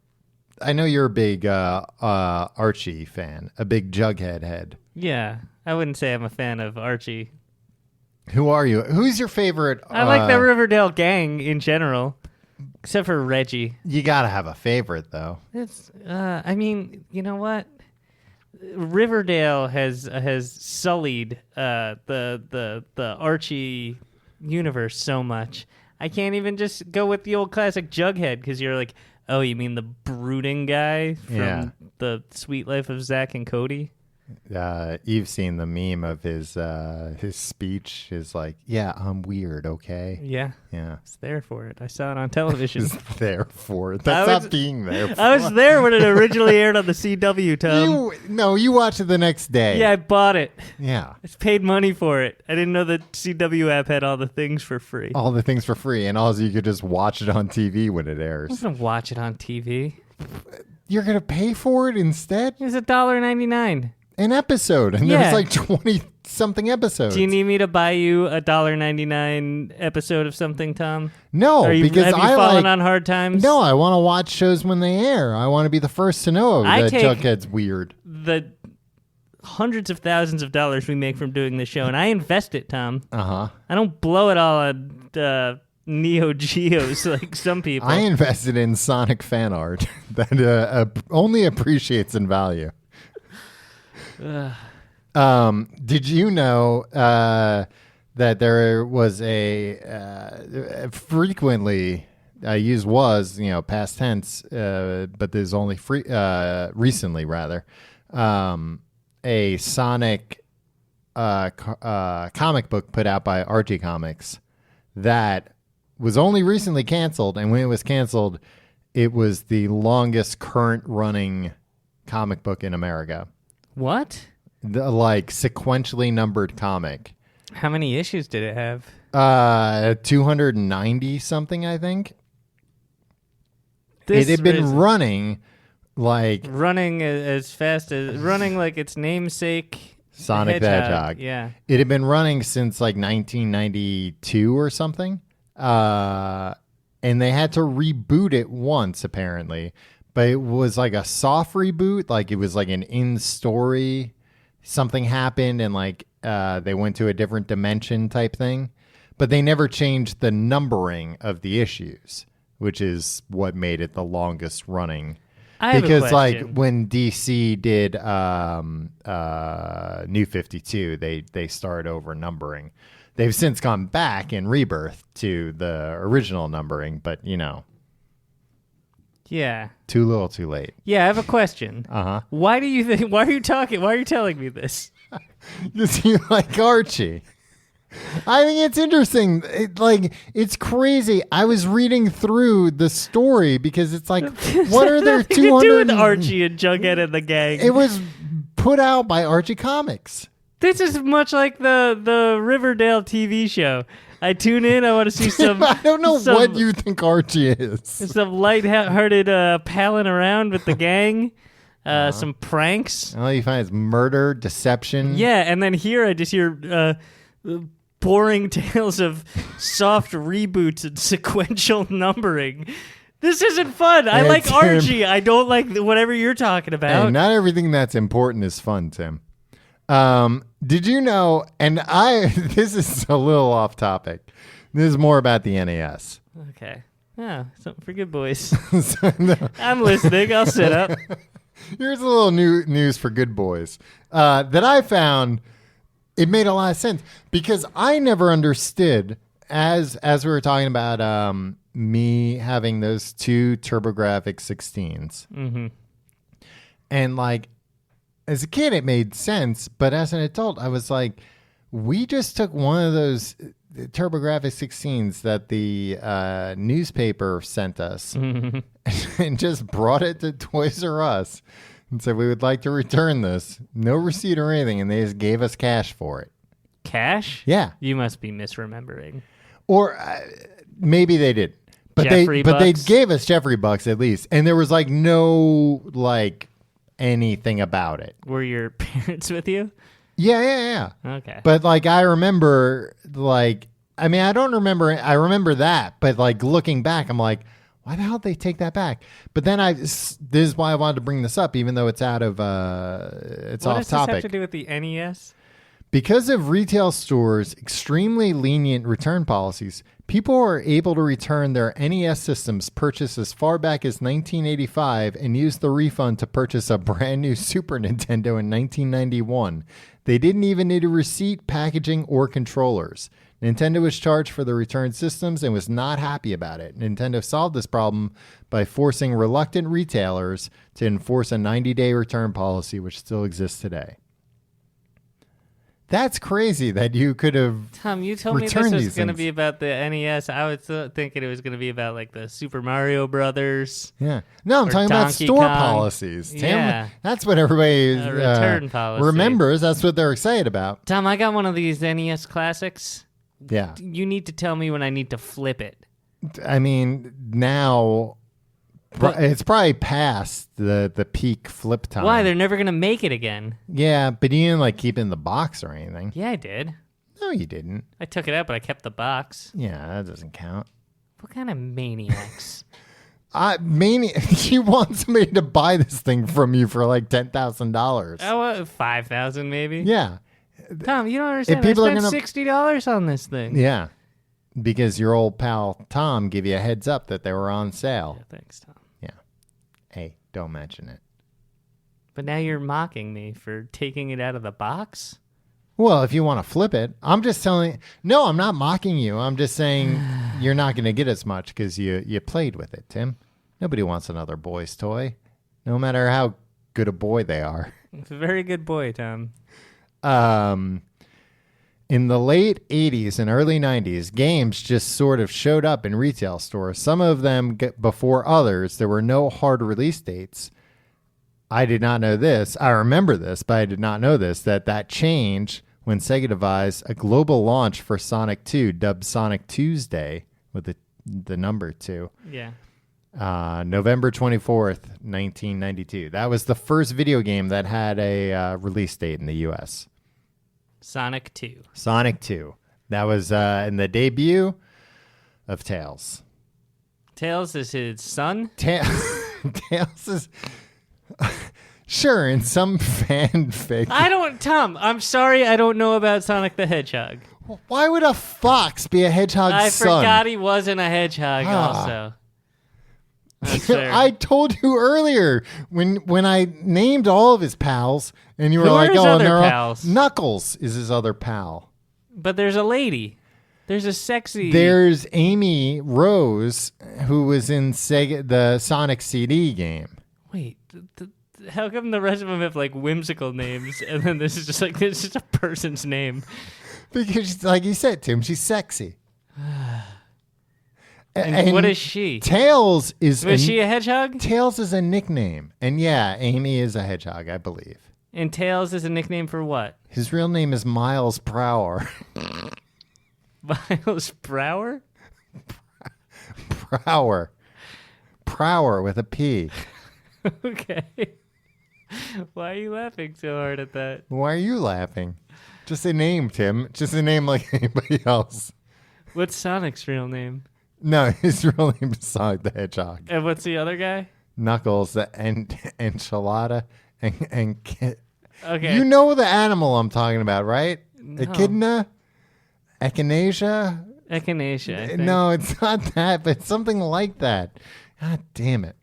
Speaker 2: I know you're a big Archie fan, a big Jughead head.
Speaker 3: Yeah, I wouldn't say I'm a fan of Archie.
Speaker 2: Who are you? Who's your favorite?
Speaker 3: I like the Riverdale gang in general, except for Reggie.
Speaker 2: You gotta have a favorite, though.
Speaker 3: It's. I mean, you know what? Riverdale has sullied the Archie universe so much. I can't even just go with the old classic Jughead because you're like, oh, you mean the brooding guy from The Sweet Life of Zack and Cody?
Speaker 2: You've seen the meme of his speech is like, yeah, I'm weird, okay?
Speaker 3: Yeah.
Speaker 2: Yeah.
Speaker 3: I was there for it. I saw it on television.
Speaker 2: Is there for it. That's not being there for
Speaker 3: I was there when it originally aired on the CW, Tom.
Speaker 2: You watched it the next day.
Speaker 3: Yeah, I bought it.
Speaker 2: Yeah.
Speaker 3: I paid money for it. I didn't know the CW app had all the things for free.
Speaker 2: All the things for free, and also you could just watch it on TV when it
Speaker 3: I
Speaker 2: airs.
Speaker 3: was going to watch it on TV.
Speaker 2: You're going to pay for it instead?
Speaker 3: It was $1.99.
Speaker 2: An episode, and
Speaker 3: Yeah.
Speaker 2: there's like 20-something episodes.
Speaker 3: Do you need me to buy you a $1.99 episode of something, Tom?
Speaker 2: No, because
Speaker 3: have you
Speaker 2: I
Speaker 3: fallen
Speaker 2: like...
Speaker 3: on hard times?
Speaker 2: No, I want to watch shows when they air. I want to be the first to know that
Speaker 3: take
Speaker 2: Jughead's weird.
Speaker 3: The hundreds of thousands of dollars we make from doing this show, and I invest it, Tom.
Speaker 2: Uh-huh.
Speaker 3: I don't blow it all on Neo Geos like some people.
Speaker 2: I invested in Sonic fan art that only appreciates in value. Did you know that there was a frequently I use was past tense, but there's only recently rather a Sonic comic book put out by Archie Comics that was only recently canceled, and when it was canceled, it was the longest current running comic book in America.
Speaker 3: What?
Speaker 2: The sequentially numbered comic.
Speaker 3: How many issues did it have?
Speaker 2: 290 something, I think.
Speaker 3: This
Speaker 2: it had been
Speaker 3: is
Speaker 2: running
Speaker 3: running as fast as running like its namesake,
Speaker 2: Sonic the Hedgehog.
Speaker 3: Yeah.
Speaker 2: It had been running since 1992 or something. And they had to reboot it once apparently. But it was like a soft reboot, like it was like an in-story, something happened and they went to a different dimension type thing. But they never changed the numbering of the issues, which is what made it the longest running. Because when DC did New 52, they started over numbering. They've since gone back in Rebirth to the original numbering, but
Speaker 3: Yeah.
Speaker 2: Too little, too late.
Speaker 3: Yeah, I have a question.
Speaker 2: Uh-huh.
Speaker 3: Why are you telling me this?
Speaker 2: Because you like Archie. I think it's interesting. It's crazy. I was reading through the story because it's like, what are there 200
Speaker 3: to do with Archie and Jughead and the gang?
Speaker 2: It was put out by Archie Comics.
Speaker 3: This is much like the Riverdale TV show. I tune in. I want to see some.
Speaker 2: I don't know what you think Archie is.
Speaker 3: Some light-hearted palling around with the gang. Some pranks.
Speaker 2: All you find is murder, deception.
Speaker 3: Yeah, and then here I just hear boring tales of soft reboots and sequential numbering. This isn't fun. I like Archie. I don't like whatever you're talking about.
Speaker 2: Hey, not everything that's important is fun, Tim. Did you know, and this is a little off topic. This is more about the NES.
Speaker 3: Okay. Yeah, something for good boys.
Speaker 2: So, no.
Speaker 3: I'm listening. I'll sit up.
Speaker 2: Here's a little news for good boys that I found. It made a lot of sense because I never understood, as we were talking about me having those two TurboGrafx 16s.
Speaker 3: Mm-hmm.
Speaker 2: And as a kid, it made sense. But as an adult, I was like, we just took one of those TurboGrafx 16s that the newspaper sent us and just brought it to Toys R Us and said, we would like to return this. No receipt or anything. And they just gave us cash for it.
Speaker 3: Cash?
Speaker 2: Yeah.
Speaker 3: You must be misremembering.
Speaker 2: Or maybe they did. But they gave us Jeffrey bucks at least. And there was no anything about it.
Speaker 3: Were your parents with you?
Speaker 2: Yeah.
Speaker 3: Okay.
Speaker 2: But I remember I don't remember. I remember that, but looking back, I'm like, why the hell did they take that back? But then this is why I wanted to bring this up, even though it's out of it's
Speaker 3: what
Speaker 2: off
Speaker 3: does
Speaker 2: topic.
Speaker 3: This have to do with the NES?
Speaker 2: Because of retail stores' extremely lenient return policies, people are able to return their NES systems purchased as far back as 1985 and use the refund to purchase a brand new Super Nintendo in 1991. They didn't even need a receipt, packaging, or controllers. Nintendo was charged for the returned systems and was not happy about it. Nintendo solved this problem by forcing reluctant retailers to enforce a 90-day return policy, which still exists today. That's crazy that you could have.
Speaker 3: Tom, you told me this
Speaker 2: Return
Speaker 3: was
Speaker 2: these
Speaker 3: going to
Speaker 2: things.
Speaker 3: be about the NES. I was thinking it was going to be about like the Super Mario Brothers.
Speaker 2: Yeah. No, I'm
Speaker 3: Or
Speaker 2: talking about
Speaker 3: Donkey
Speaker 2: store
Speaker 3: Kong.
Speaker 2: policies. Tim,
Speaker 3: Yeah.
Speaker 2: that's what everybody
Speaker 3: Return policy.
Speaker 2: remembers. That's what they're excited about.
Speaker 3: Tom, I got one of these NES classics.
Speaker 2: Yeah.
Speaker 3: You need to tell me when I need to flip it.
Speaker 2: I mean, now it's probably past the peak flip time.
Speaker 3: Why? They're never going to make it again.
Speaker 2: Yeah, but you didn't like keep it in the box or anything.
Speaker 3: Yeah, I did.
Speaker 2: No, you didn't.
Speaker 3: I took it out, but I kept the box.
Speaker 2: Yeah, that doesn't count.
Speaker 3: What kind of maniacs?
Speaker 2: You want somebody to buy this thing from you for like $10,000.
Speaker 3: Oh, 5,000 maybe.
Speaker 2: Yeah.
Speaker 3: Tom, you don't understand.
Speaker 2: people
Speaker 3: I
Speaker 2: are
Speaker 3: spent $60 on this thing.
Speaker 2: Yeah. Because your old pal Tom gave you a heads up that they were on sale.
Speaker 3: Yeah, thanks, Tom.
Speaker 2: Yeah. Hey, don't mention it.
Speaker 3: But now you're mocking me for taking it out of the box?
Speaker 2: Well, if you want to flip it, I'm just telling. No, I'm not mocking you. I'm just saying you're not going to get as much because you played with it, Tim. Nobody wants another boy's toy, no matter how good a boy they are.
Speaker 3: It's a very good boy, Tom.
Speaker 2: In the late 80s and early 90s, games just sort of showed up in retail stores. Some of them before others. There were no hard release dates. I did not know this. I remember this, but I did not know this, that changed when Sega devised a global launch for Sonic 2, dubbed Sonic Tuesday, with the number 2.
Speaker 3: Yeah.
Speaker 2: November 24th, 1992. That was the first video game that had a release date in the U.S.
Speaker 3: Sonic 2.
Speaker 2: Sonic 2. That was in the debut of Tails.
Speaker 3: Tails is his son?
Speaker 2: Tails is... Sure, in some fanfic.
Speaker 3: Tom, I'm sorry I don't know about Sonic the Hedgehog.
Speaker 2: Why would a fox be a hedgehog's
Speaker 3: I
Speaker 2: son?
Speaker 3: forgot he wasn't a hedgehog also. That's fair.
Speaker 2: I told you earlier when I named all of his pals, and you were
Speaker 3: Who
Speaker 2: like,
Speaker 3: are his
Speaker 2: "Oh,
Speaker 3: other
Speaker 2: and they're
Speaker 3: pals?
Speaker 2: Knuckles is his other pal."
Speaker 3: But there's a lady. There's a sexy...
Speaker 2: There's Amy Rose, who was in the Sonic CD game.
Speaker 3: Wait, how come the rest of them have like whimsical names, and then this is just a person's name?
Speaker 2: Because, like you said, Tim, she's sexy.
Speaker 3: And what is she?
Speaker 2: Tails is...
Speaker 3: Was she a hedgehog?
Speaker 2: Tails is a nickname. And yeah, Amy is a hedgehog, I believe.
Speaker 3: And Tails is a nickname for what?
Speaker 2: His real name is Miles Prower.
Speaker 3: Miles Brower?
Speaker 2: Prower with a P.
Speaker 3: Okay. Why are you laughing so hard at that?
Speaker 2: Why are you laughing? Just a name, Tim. Just a name like anybody else.
Speaker 3: What's Sonic's real name?
Speaker 2: No, his real name is Sonic the Hedgehog.
Speaker 3: And what's the other guy?
Speaker 2: Knuckles, the enchilada, and
Speaker 3: Okay.
Speaker 2: you know the animal I'm talking about, right?
Speaker 3: No.
Speaker 2: Echidna? Echinacea?
Speaker 3: Echinacea, I think.
Speaker 2: No, it's not that, but it's something like that. God damn it.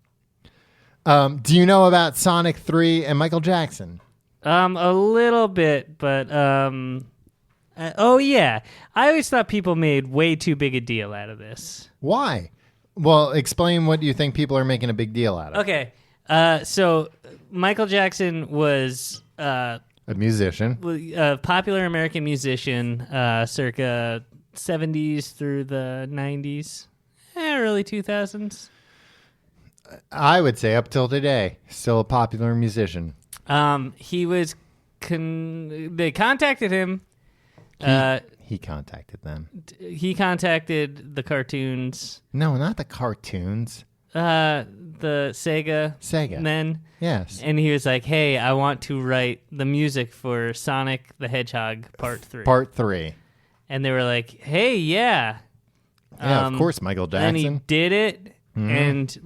Speaker 2: Do you know about Sonic 3 and Michael Jackson?
Speaker 3: A little bit, but oh yeah. I always thought people made way too big a deal out of this.
Speaker 2: Why? Well, explain what you think people are making a big deal out of.
Speaker 3: Okay. So Michael Jackson was
Speaker 2: A musician.
Speaker 3: a popular American musician, circa 70s through the 90s, early 2000s.
Speaker 2: I would say up till today, still a popular musician.
Speaker 3: He was. They contacted him.
Speaker 2: He contacted them.
Speaker 3: He contacted the cartoons.
Speaker 2: No, not the cartoons.
Speaker 3: The Sega. Men.
Speaker 2: Yes.
Speaker 3: And he was like, "Hey, I want to write the music for Sonic the Hedgehog Part 3."
Speaker 2: Part 3.
Speaker 3: And they were like, "Hey, yeah."
Speaker 2: Yeah, of course, Michael
Speaker 3: And he
Speaker 2: Jackson.
Speaker 3: did it, and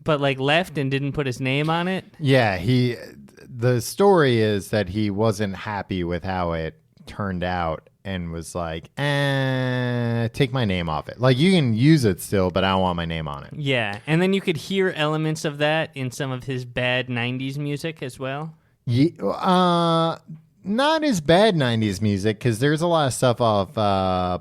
Speaker 3: but left and didn't put his name on it.
Speaker 2: Yeah, the story is that he wasn't happy with how it turned out and was like, take my name off it. Like, you can use it still, but I don't want my name on it.
Speaker 3: Yeah, and then you could hear elements of that in some of his bad 90s music as well.
Speaker 2: Not as bad 90s music, because there's a lot of stuff off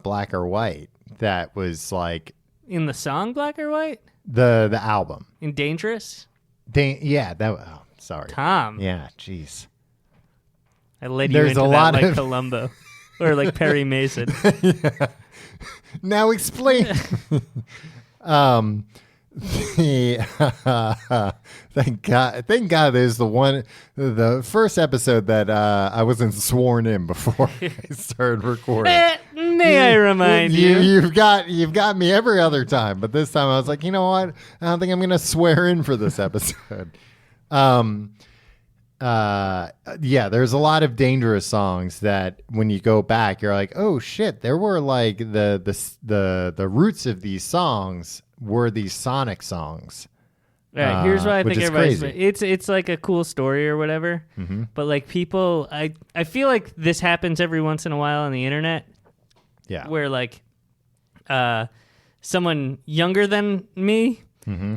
Speaker 2: Black or White that was like...
Speaker 3: In the song Black or White?
Speaker 2: The album.
Speaker 3: In Dangerous?
Speaker 2: Yeah, that... Oh, sorry.
Speaker 3: Tom.
Speaker 2: Yeah, jeez.
Speaker 3: I led you
Speaker 2: There's
Speaker 3: into
Speaker 2: a
Speaker 3: that
Speaker 2: lot
Speaker 3: like
Speaker 2: of-
Speaker 3: Columbo or like Perry Mason.
Speaker 2: Yeah. Now explain. um, thank God there's the first episode that I wasn't sworn in before I started recording.
Speaker 3: May I remind you?
Speaker 2: You've got me every other time, but this time I was like, you know what? I don't think I'm gonna swear in for this episode. Yeah, there's a lot of dangerous songs that when you go back, you're like, oh shit, there were like the roots of these songs were these Sonic songs.
Speaker 3: Right, here's why I
Speaker 2: which
Speaker 3: think
Speaker 2: is
Speaker 3: everybody's.
Speaker 2: crazy.
Speaker 3: It's like a cool story or whatever.
Speaker 2: Mm-hmm.
Speaker 3: But like people, I feel like this happens every once in a while on the internet.
Speaker 2: Yeah.
Speaker 3: Where like, someone younger than me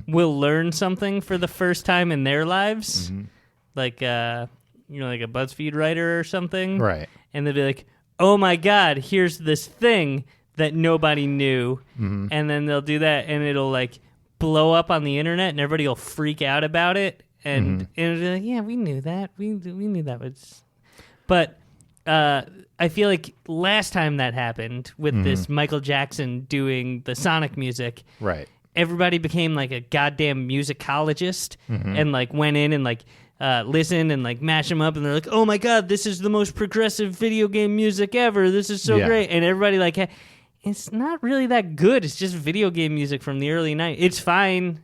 Speaker 3: will learn something for the first time in their lives, like like a BuzzFeed writer or something,
Speaker 2: Right.
Speaker 3: And they'll be like, "Oh my God, here's this thing that nobody knew," and then they'll do that, and it'll like blow up on the internet, and everybody will freak out about it, and it'll be like, "Yeah, we knew that, we knew that was," but. I feel like last time that happened with this Michael Jackson doing the Sonic music,
Speaker 2: Right.
Speaker 3: everybody became like a goddamn musicologist and like went in and like listened and like mashed them up, and they're like, oh my God, this is the most progressive video game music ever. This is so great. And everybody like, it's not really that good. It's just video game music from the early 90s. It's fine,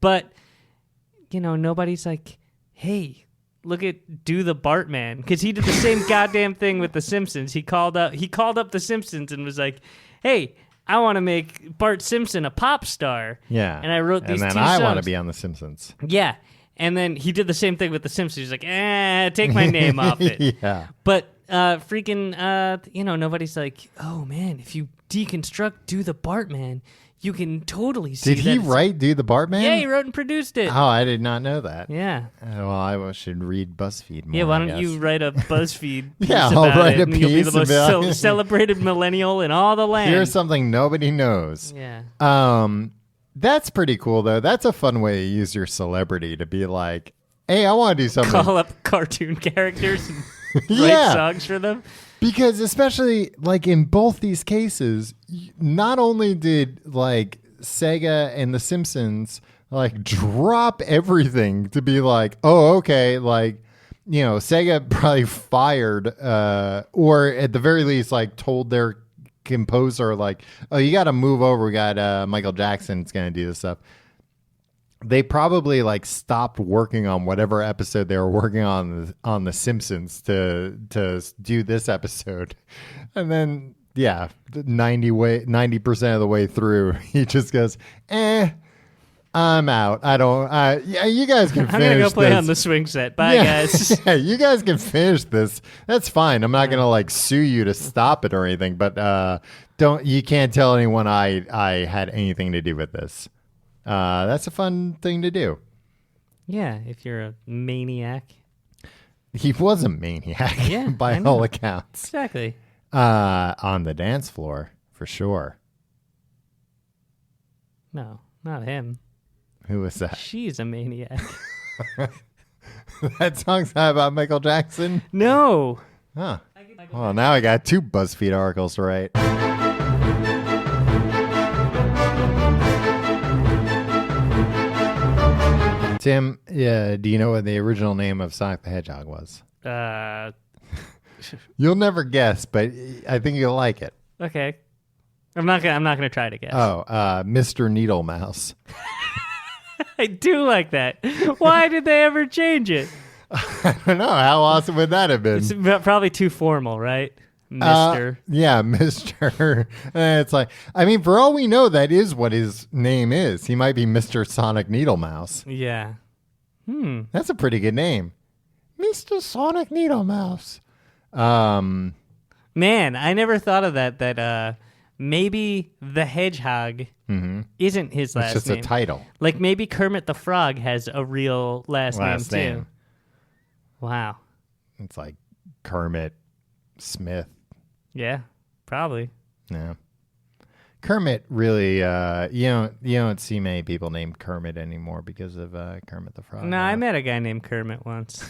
Speaker 3: but nobody's like, hey, look at Do the Bartman, because he did the same goddamn thing with The Simpsons. He called up The Simpsons and was like, "Hey, I want to make Bart Simpson a pop star."
Speaker 2: Yeah.
Speaker 3: And I wrote these
Speaker 2: and
Speaker 3: two
Speaker 2: then I
Speaker 3: songs.
Speaker 2: want to be on The Simpsons.
Speaker 3: Yeah, and then he did the same thing with The Simpsons. He's like, take my name off it.
Speaker 2: Yeah.
Speaker 3: But nobody's like, oh man, if you deconstruct Do the Bartman, you can totally see.
Speaker 2: Did he write Do the Bartman?
Speaker 3: Yeah, he wrote and produced it.
Speaker 2: Oh, I did not know that.
Speaker 3: Yeah.
Speaker 2: Well, I should read BuzzFeed more.
Speaker 3: Yeah, why
Speaker 2: I
Speaker 3: don't
Speaker 2: guess.
Speaker 3: you write a BuzzFeed piece
Speaker 2: Yeah,
Speaker 3: about
Speaker 2: I'll write
Speaker 3: it,
Speaker 2: a
Speaker 3: and you'll be the
Speaker 2: piece
Speaker 3: most
Speaker 2: about it.
Speaker 3: celebrated millennial in all the land.
Speaker 2: Here's something nobody knows.
Speaker 3: Yeah.
Speaker 2: That's pretty cool though. That's a fun way to use your celebrity to be like, hey, I want to do something.
Speaker 3: Call up cartoon characters and
Speaker 2: Yeah.
Speaker 3: write songs for them.
Speaker 2: Because especially like in both these cases, not only did like Sega and The Simpsons like drop everything to be like, oh, okay, like, Sega probably fired or at the very least like told their composer like, oh, you got to move over. We got Michael Jackson's going to do this stuff. They probably like stopped working on whatever episode they were working on The Simpsons to do this episode. And then 90% of the way through, he just goes, I'm out. You guys can finish
Speaker 3: I'm going to go play
Speaker 2: this.
Speaker 3: on the swing set. Bye, guys.
Speaker 2: Yeah, you guys can finish this. That's fine. I'm not going to like sue you to stop it or anything, but you can't tell anyone I had anything to do with this. That's a fun thing to do.
Speaker 3: Yeah, if you're a maniac.
Speaker 2: He was a maniac,
Speaker 3: Yeah,
Speaker 2: by
Speaker 3: I know.
Speaker 2: all accounts.
Speaker 3: Exactly.
Speaker 2: On the dance floor, for sure.
Speaker 3: No, not him.
Speaker 2: Who was that?
Speaker 3: She's a maniac.
Speaker 2: That song's not about Michael Jackson?
Speaker 3: No.
Speaker 2: Huh. Well, now I got 2 BuzzFeed articles to write. Tim, do you know what the original name of Sonic the Hedgehog was? You'll never guess, but I think you'll like it.
Speaker 3: Okay. I'm not gonna try to guess.
Speaker 2: Oh, Mr. Needle Mouse.
Speaker 3: I do like that. Why did they ever change it?
Speaker 2: I don't know. How awesome would that have been?
Speaker 3: It's probably too formal, right? Mister.
Speaker 2: Yeah, Mr. It's like, I mean, for all we know, that is what his name is. He might be Mr. Sonic Needle Mouse.
Speaker 3: Yeah.
Speaker 2: That's a pretty good name. Mr. Sonic Needle Mouse.
Speaker 3: Man, I never thought of that maybe the Hedgehog isn't his last
Speaker 2: It's just
Speaker 3: name.
Speaker 2: a title.
Speaker 3: Like maybe Kermit the Frog has a real last name too.
Speaker 2: name.
Speaker 3: Wow.
Speaker 2: It's like Kermit Smith.
Speaker 3: Yeah, probably.
Speaker 2: Yeah. Kermit really, you don't see many people named Kermit anymore because of Kermit the Frog.
Speaker 3: No, I met a guy named Kermit once.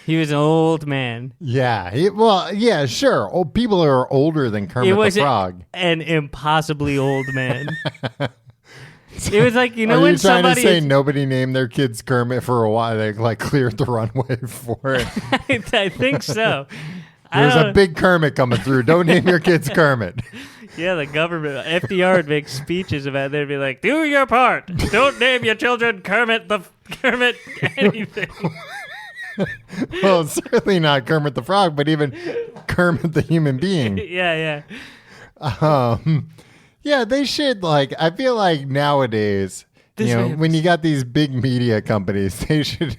Speaker 3: He was an old man.
Speaker 2: Yeah. Yeah, sure. Old people are older than Kermit
Speaker 3: It was
Speaker 2: the Frog.
Speaker 3: an impossibly old man. It was like, you know,
Speaker 2: Are
Speaker 3: when
Speaker 2: you trying to
Speaker 3: somebody
Speaker 2: say nobody named their kids Kermit for a while? They like cleared the runway for it.
Speaker 3: I think so.
Speaker 2: There's a big Kermit coming through. Don't name your kids Kermit.
Speaker 3: Yeah, the government, FDR would make speeches about it. They'd be like, do your part. Don't name your children Kermit anything.
Speaker 2: Well, certainly not Kermit the Frog, but even Kermit the human being.
Speaker 3: Yeah.
Speaker 2: Yeah, they should, like, I feel like nowadays, when you got these big media companies, they should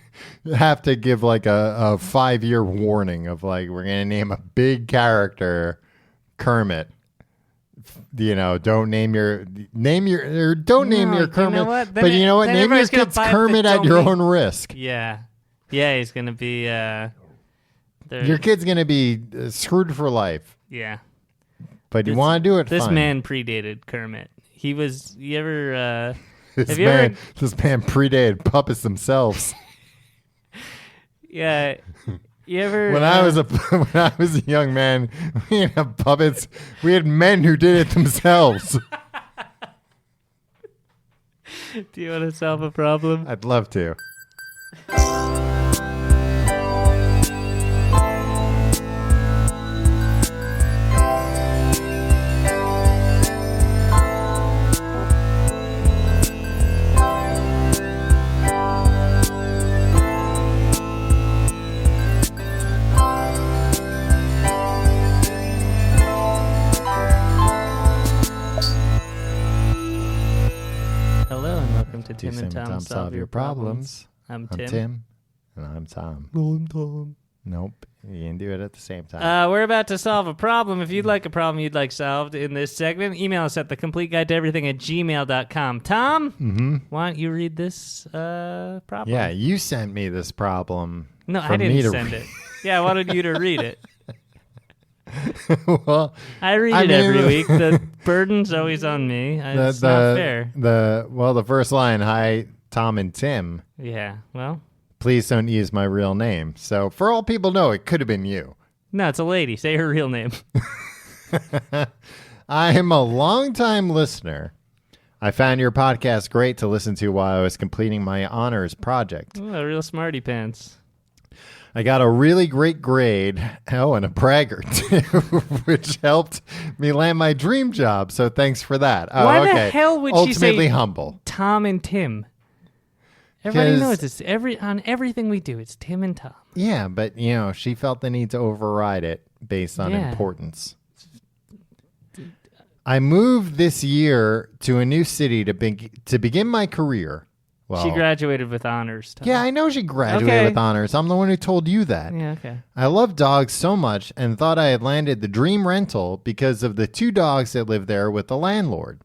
Speaker 2: have to give like a 5-year warning of like, we're going to name a big character Kermit. Don't name your Kermit.
Speaker 3: You know what?
Speaker 2: But you know what? Name your kids Kermit at your own risk.
Speaker 3: Yeah, he's gonna be.
Speaker 2: Your kid's gonna be screwed for life.
Speaker 3: Yeah,
Speaker 2: but you want to do it.
Speaker 3: This
Speaker 2: fine.
Speaker 3: man predated Kermit. He was. You ever?
Speaker 2: This man predated puppets themselves.
Speaker 3: Yeah. You ever?
Speaker 2: When I was a young man, we didn't have puppets. We had men who did it themselves.
Speaker 3: Do you want to solve a problem?
Speaker 2: I'd love to.
Speaker 3: To Tim and Tom solve your problems. I'm Tim.
Speaker 2: I'm Tim. And I'm Tom.
Speaker 3: No, I'm Tom.
Speaker 2: Nope. You can do it at the same time.
Speaker 3: We're about to solve a problem. If you'd like a problem you'd like solved in this segment, email us at thecompleteguidetoeverything@gmail.com. Tom, why don't you read this problem?
Speaker 2: Yeah, you sent me this problem.
Speaker 3: No, I didn't send it. Yeah, I wanted you to read it.
Speaker 2: Well,
Speaker 3: I read it every week. The burden's always on me. It's not fair.
Speaker 2: The first line, hi, Tom and Tim.
Speaker 3: Yeah, well.
Speaker 2: Please don't use my real name. So for all people know, it could have been you.
Speaker 3: No, it's a lady. Say her real name.
Speaker 2: I am a longtime listener. I found your podcast great to listen to while I was completing my honors project.
Speaker 3: Oh, a real smarty pants.
Speaker 2: I got a really great grade, and a bragger too, which helped me land my dream job. So thanks for that.
Speaker 3: Why the hell would she say
Speaker 2: ultimately humble?
Speaker 3: Tom and Tim. Everybody knows this. On everything we do, it's Tim and Tom.
Speaker 2: Yeah, but she felt the need to override it based on importance. I moved this year to a new city to begin my career. Well,
Speaker 3: she graduated with honors. Tom.
Speaker 2: Yeah, I know she graduated with honors. I'm the one who told you that.
Speaker 3: Yeah, okay.
Speaker 2: I love dogs so much and thought I had landed the dream rental because of the 2 dogs that live there with the landlord.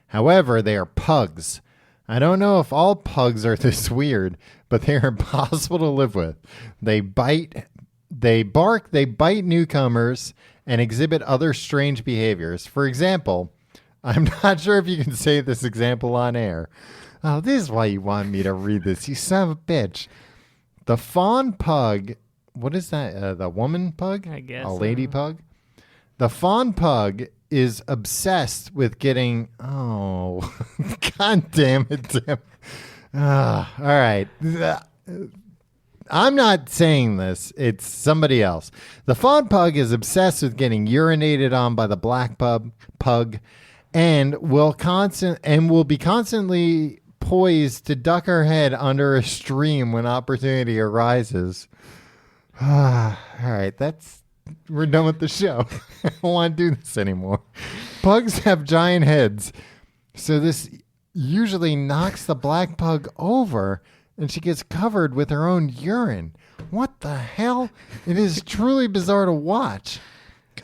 Speaker 2: However, they are pugs. I don't know if all pugs are this weird, but they are impossible to live with. They bite, they bark, they bite newcomers, and exhibit other strange behaviors. For example, I'm not sure if you can say this example on air. Oh, this is why you want me to read this, you son of a bitch. The fawn pug, what is that? The woman pug?
Speaker 3: I guess.
Speaker 2: A lady pug? The fawn pug is obsessed with getting... Oh, God damn it, Tim. All right. I'm not saying this. It's somebody else. The fawn pug is obsessed with getting urinated on by the black pug and will be constantly poised to duck her head under a stream when opportunity arises. All right, we're done with the show. I don't want to do this anymore. Pugs have giant heads, so this usually knocks the black pug over, and she gets covered with her own urine. What the hell? It is truly bizarre to watch.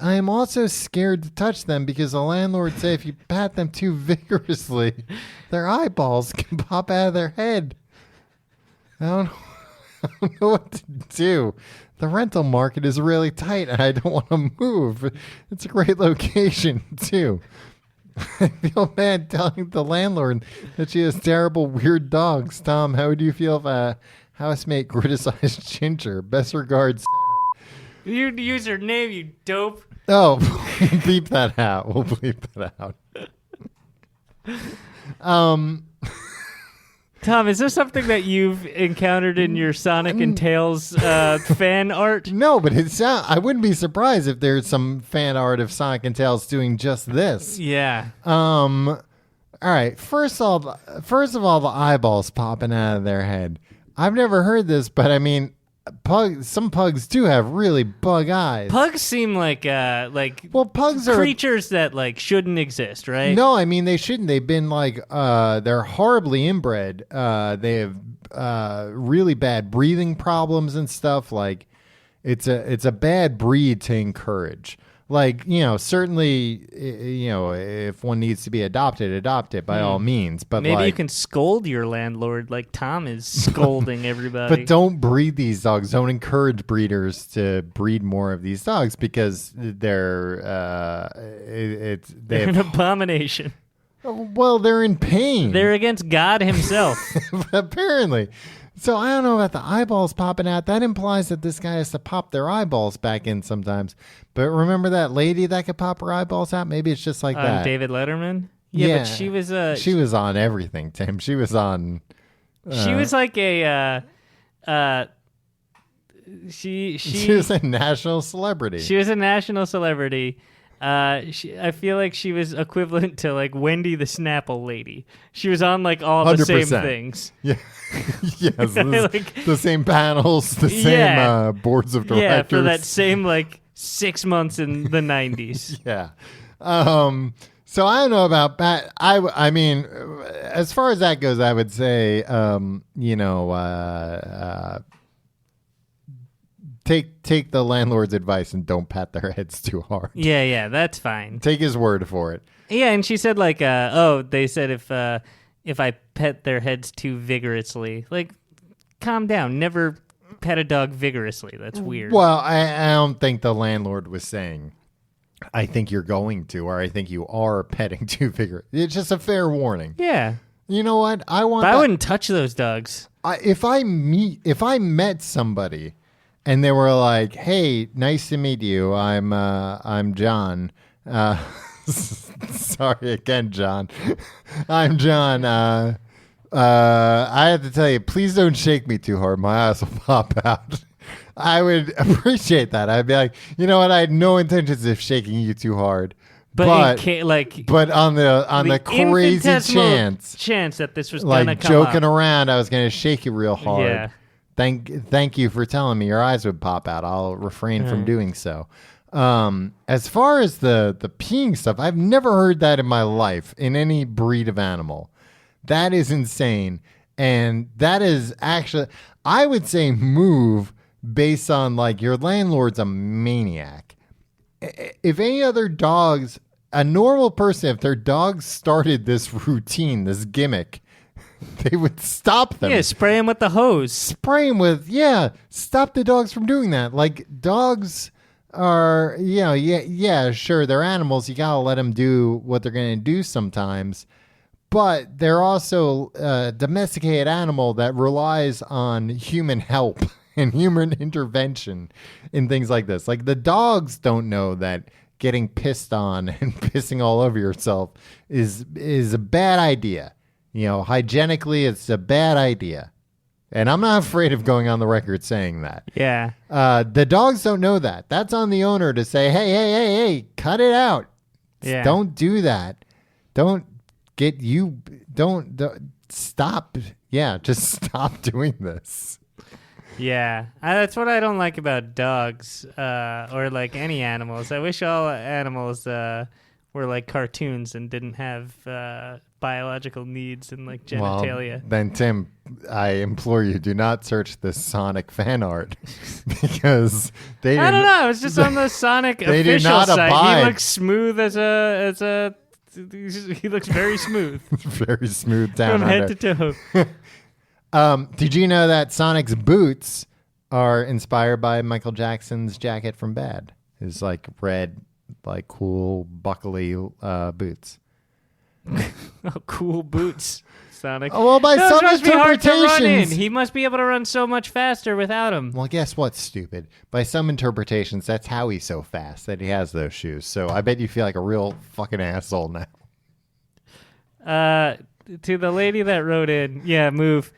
Speaker 2: I am also scared to touch them because the landlord said if you pat them too vigorously, their eyeballs can pop out of their head. I don't know what to do. The rental market is really tight and I don't want to move. It's a great location too. I feel bad telling the landlord that she has terrible, weird dogs. Tom, how would you feel if a housemate criticized Ginger? Best regards.
Speaker 3: You'd use her name, you dope.
Speaker 2: Oh, bleep that out. We'll bleep that out.
Speaker 3: Tom, is this something that you've encountered in your Sonic and Tails fan art?
Speaker 2: No, but I wouldn't be surprised if there's some fan art of Sonic and Tails doing just this.
Speaker 3: Yeah.
Speaker 2: All right. First of all, the eyeballs popping out of their head. I've never heard this, but I mean, some pugs do have really bug eyes.
Speaker 3: Pugs seem like
Speaker 2: pugs are
Speaker 3: creatures that like shouldn't exist, right?
Speaker 2: No, I mean they shouldn't. They've been they're horribly inbred. They have really bad breathing problems and stuff. Like it's a bad breed to encourage. Like, certainly, if one needs to be adopted, adopt it by all means. But
Speaker 3: maybe you can scold your landlord like Tom is scolding everybody.
Speaker 2: But don't breed these dogs. Don't encourage breeders to breed more of these dogs because they're
Speaker 3: an abomination.
Speaker 2: Well, they're in pain.
Speaker 3: They're against God himself.
Speaker 2: Apparently. So I don't know about the eyeballs popping out. That implies that this guy has to pop their eyeballs back in sometimes. But remember that lady that could pop her eyeballs out? Maybe it's just like that.
Speaker 3: David Letterman? Yeah, but she was
Speaker 2: she was on everything, Tim. She was on
Speaker 3: she was like a she
Speaker 2: was a national celebrity.
Speaker 3: She was a national celebrity. I feel like she was equivalent to like Wendy the Snapple lady. She was on like all 100%. The same things.
Speaker 2: Yeah. Yes, the same panels, the same boards of directors.
Speaker 3: Yeah, for that same like 6 months in the 90s.
Speaker 2: Yeah. So I don't know about that. I mean, as far as that goes, I would say, take the landlord's advice and don't pat their heads too hard.
Speaker 3: Yeah, that's fine.
Speaker 2: Take his word for it.
Speaker 3: Yeah, and she said like, they said if I pet their heads too vigorously, like, calm down. Never pet a dog vigorously. That's weird.
Speaker 2: Well, I don't think the landlord was saying, I think you're going to, or I think you are petting too vigorously. It's just a fair warning.
Speaker 3: Yeah.
Speaker 2: You know what?
Speaker 3: I wouldn't touch those dogs.
Speaker 2: If I met somebody and they were like, "Hey, nice to meet you. I'm John." Sorry again, John. I'm John. I have to tell you, please don't shake me too hard. My eyes will pop out. I would appreciate that. I'd be like, you know what? I had no intentions of shaking you too hard. But on the crazy
Speaker 3: chance that this was
Speaker 2: like
Speaker 3: gonna come
Speaker 2: joking
Speaker 3: up.
Speaker 2: Around, I was gonna shake you real hard.
Speaker 3: Yeah.
Speaker 2: Thank you for telling me your eyes would pop out. I'll refrain from doing so. As far as the peeing stuff, I've never heard that in my life in any breed of animal. That is insane. And that is actually, I would say move based on like your landlord's a maniac. If any other dogs, a normal person, if their dogs started this routine, this gimmick, they would stop them.
Speaker 3: Yeah, spray them with the hose.
Speaker 2: Stop the dogs from doing that. Like dogs are, sure, they're animals. You gotta let them do what they're gonna do sometimes. But they're also a domesticated animal that relies on human help and human intervention in things like this. Like the dogs don't know that getting pissed on and pissing all over yourself is a bad idea. Hygienically, it's a bad idea. And I'm not afraid of going on the record saying that.
Speaker 3: Yeah.
Speaker 2: The dogs don't know that. That's on the owner to say, hey, cut it out.
Speaker 3: Yeah.
Speaker 2: Don't do that. Don't stop. Yeah, just stop doing this.
Speaker 3: Yeah, that's what I don't like about dogs or like any animals. I wish all animals were like cartoons and didn't have biological needs and like genitalia.
Speaker 2: Well, then, Tim, I implore you, do not search the Sonic fan art because they.
Speaker 3: I don't know. It's just on the Sonic official site. Abide. He looks smooth as a. He looks very smooth.
Speaker 2: Very smooth down
Speaker 3: from head to
Speaker 2: toe. Did you know that Sonic's boots are inspired by Michael Jackson's jacket from Bad? His like red, like cool, buckly boots.
Speaker 3: Oh, cool boots, Sonic.
Speaker 2: Oh, well, by
Speaker 3: Those
Speaker 2: some
Speaker 3: must be hard to run in.
Speaker 2: interpretations.
Speaker 3: He must be able to run so much faster without them.
Speaker 2: Well, guess what's stupid? By some interpretations, that's how he's so fast that he has those shoes. So I bet you feel like a real fucking asshole now.
Speaker 3: To the lady that wrote in, yeah, move.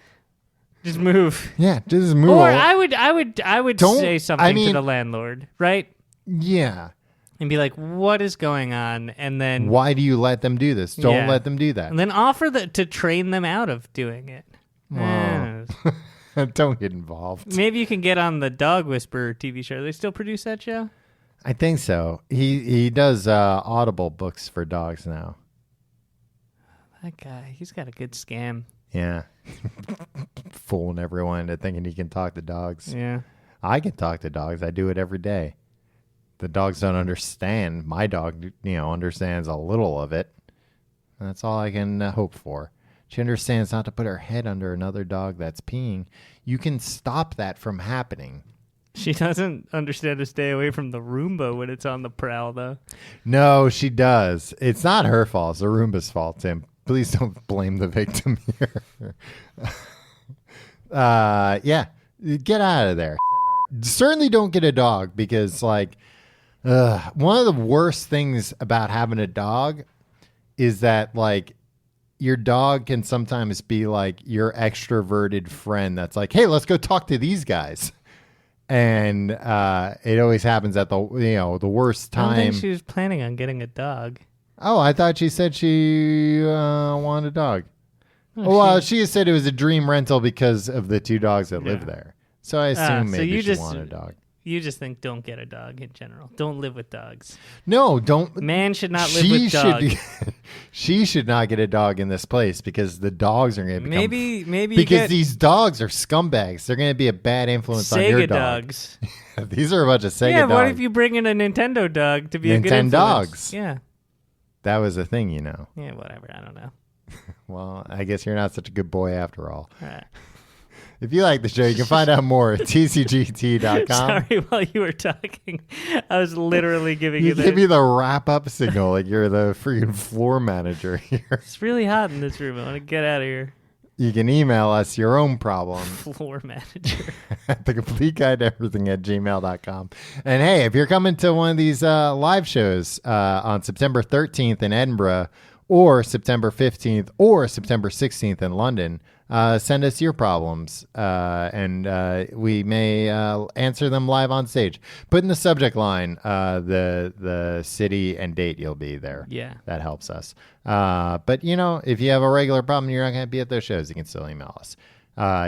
Speaker 3: Just move.
Speaker 2: Yeah, just move.
Speaker 3: Or I would
Speaker 2: Don't-
Speaker 3: say something
Speaker 2: I mean-
Speaker 3: to the landlord, right?
Speaker 2: Yeah.
Speaker 3: And be like, "What is going on?" And then
Speaker 2: Why do you let them do this? Don't
Speaker 3: Yeah.
Speaker 2: let them do that.
Speaker 3: and then offer to train them out of doing it.
Speaker 2: Wow. Don't get involved.
Speaker 3: Maybe you can get on the Dog Whisperer TV show. They still produce that show?
Speaker 2: I think so. He does Audible books for dogs now.
Speaker 3: That guy, he's got a good scam.
Speaker 2: Yeah. Fooling everyone into thinking he can talk to dogs.
Speaker 3: Yeah.
Speaker 2: I can talk to dogs. I do it every day. The dogs don't understand. My dog, understands a little of it. That's all I can hope for. She understands not to put her head under another dog that's peeing. You can stop that from happening.
Speaker 3: She doesn't understand to stay away from the Roomba when it's on the prowl, though.
Speaker 2: No, she does. It's not her fault. It's the Roomba's fault, Tim. Please don't blame the victim here. Yeah, get out of there. Certainly don't get a dog because, one of the worst things about having a dog is that, your dog can sometimes be like your extroverted friend that's like, hey, let's go talk to these guys. And it always happens at the worst
Speaker 3: I don't think
Speaker 2: time.
Speaker 3: she was planning on getting a dog.
Speaker 2: Oh, I thought she said she wanted a dog.
Speaker 3: Oh,
Speaker 2: Well, she said it was a dream rental because of the two dogs that live
Speaker 3: Yeah.
Speaker 2: there. So I assume
Speaker 3: so
Speaker 2: maybe
Speaker 3: you
Speaker 2: she
Speaker 3: just-
Speaker 2: wanted a dog.
Speaker 3: You just think don't get a dog in general. Don't live with dogs.
Speaker 2: No, don't.
Speaker 3: Man should not live with dogs.
Speaker 2: She should not get a dog in this place because the dogs are going to become...
Speaker 3: Maybe
Speaker 2: because
Speaker 3: you get
Speaker 2: these dogs are scumbags. They're going to be a bad influence on your
Speaker 3: Sega
Speaker 2: dog.
Speaker 3: dogs.
Speaker 2: These are a bunch of Sega
Speaker 3: Yeah,
Speaker 2: dogs.
Speaker 3: what if you bring in a Nintendo dog to be a good influence?
Speaker 2: Nintendogs.
Speaker 3: Yeah.
Speaker 2: That was a thing,
Speaker 3: Yeah, whatever. I don't know.
Speaker 2: Well, I guess you're not such a good boy after all.
Speaker 3: All right.
Speaker 2: If you like the show, you can find out more at tcgt.com.
Speaker 3: Sorry, while you were talking, I was literally giving
Speaker 2: You
Speaker 3: you
Speaker 2: give
Speaker 3: the...
Speaker 2: me the wrap-up signal like you're the freaking floor manager here.
Speaker 3: It's really hot in this room. I want to get out of here.
Speaker 2: You can email us your own problem
Speaker 3: Floor manager.
Speaker 2: at thecompleteguideeverything@gmail.com. And hey, if you're coming to one of these live shows on September 13th in Edinburgh or September 15th or September 16th in London, send us your problems and we may answer them live on stage. Put in the subject line the city and date you'll be there.
Speaker 3: Yeah.
Speaker 2: That helps us. But, if you have a regular problem, you're not going to be at those shows, you can still email us.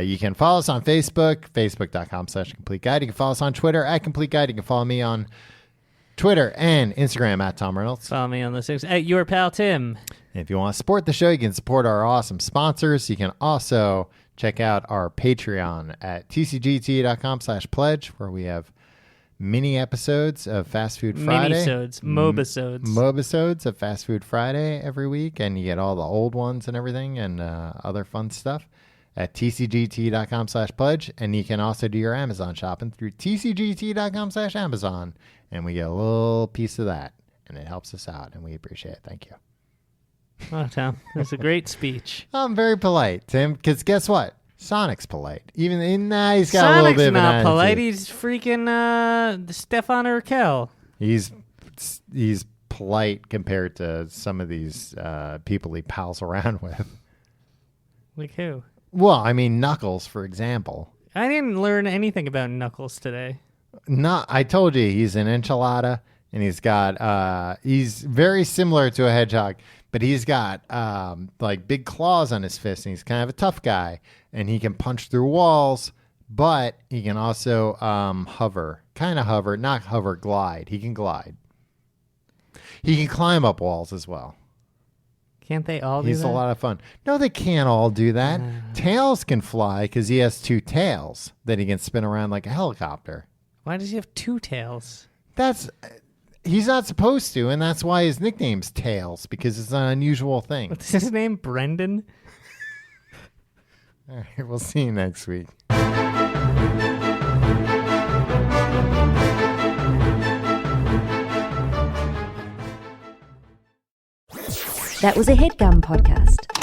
Speaker 2: You can follow us on Facebook, facebook.com/Complete Guide. You can follow us on Twitter @Complete Guide. You can follow me on Twitter and Instagram @Tom Reynolds.
Speaker 3: Follow me on the 6 at your pal Tim.
Speaker 2: And if you want to support the show, you can support our awesome sponsors. You can also check out our Patreon at tcgt.com/pledge, where we have mini episodes of Fast Food Friday.
Speaker 3: Minisodes, mobisodes.
Speaker 2: Mobisodes of Fast Food Friday every week, and you get all the old ones and everything and other fun stuff at tcgt.com/pledge. And you can also do your Amazon shopping through tcgt.com/Amazon, and we get a little piece of that, and it helps us out, and we appreciate it. Thank you.
Speaker 3: Oh, Tom, that's a great speech.
Speaker 2: I'm very polite, Tim, because guess what? Sonic's polite. Even he's got a little
Speaker 3: Sonic's
Speaker 2: bit of an
Speaker 3: not polite.
Speaker 2: attitude.
Speaker 3: He's freaking Stefan Urkel.
Speaker 2: He's polite compared to some of these people he pals around with.
Speaker 3: Like who?
Speaker 2: Well, I mean, Knuckles, for example.
Speaker 3: I didn't learn anything about Knuckles today.
Speaker 2: I told you he's an enchilada, and he's got he's very similar to a hedgehog, but he's got big claws on his fists, and he's kind of a tough guy, and he can punch through walls, but he can also glide. He can glide. He can climb up walls as well.
Speaker 3: Can't they all do
Speaker 2: He's
Speaker 3: that?
Speaker 2: a lot of fun. No, they can't all do that. Tails can fly because he has two tails that he can spin around like a helicopter.
Speaker 3: Why does he have two tails?
Speaker 2: He's not supposed to, and that's why his nickname's Tails, because it's an unusual thing.
Speaker 3: What's his name? Brendan?
Speaker 2: All right, we'll see you next week.
Speaker 1: That was a HeadGum podcast.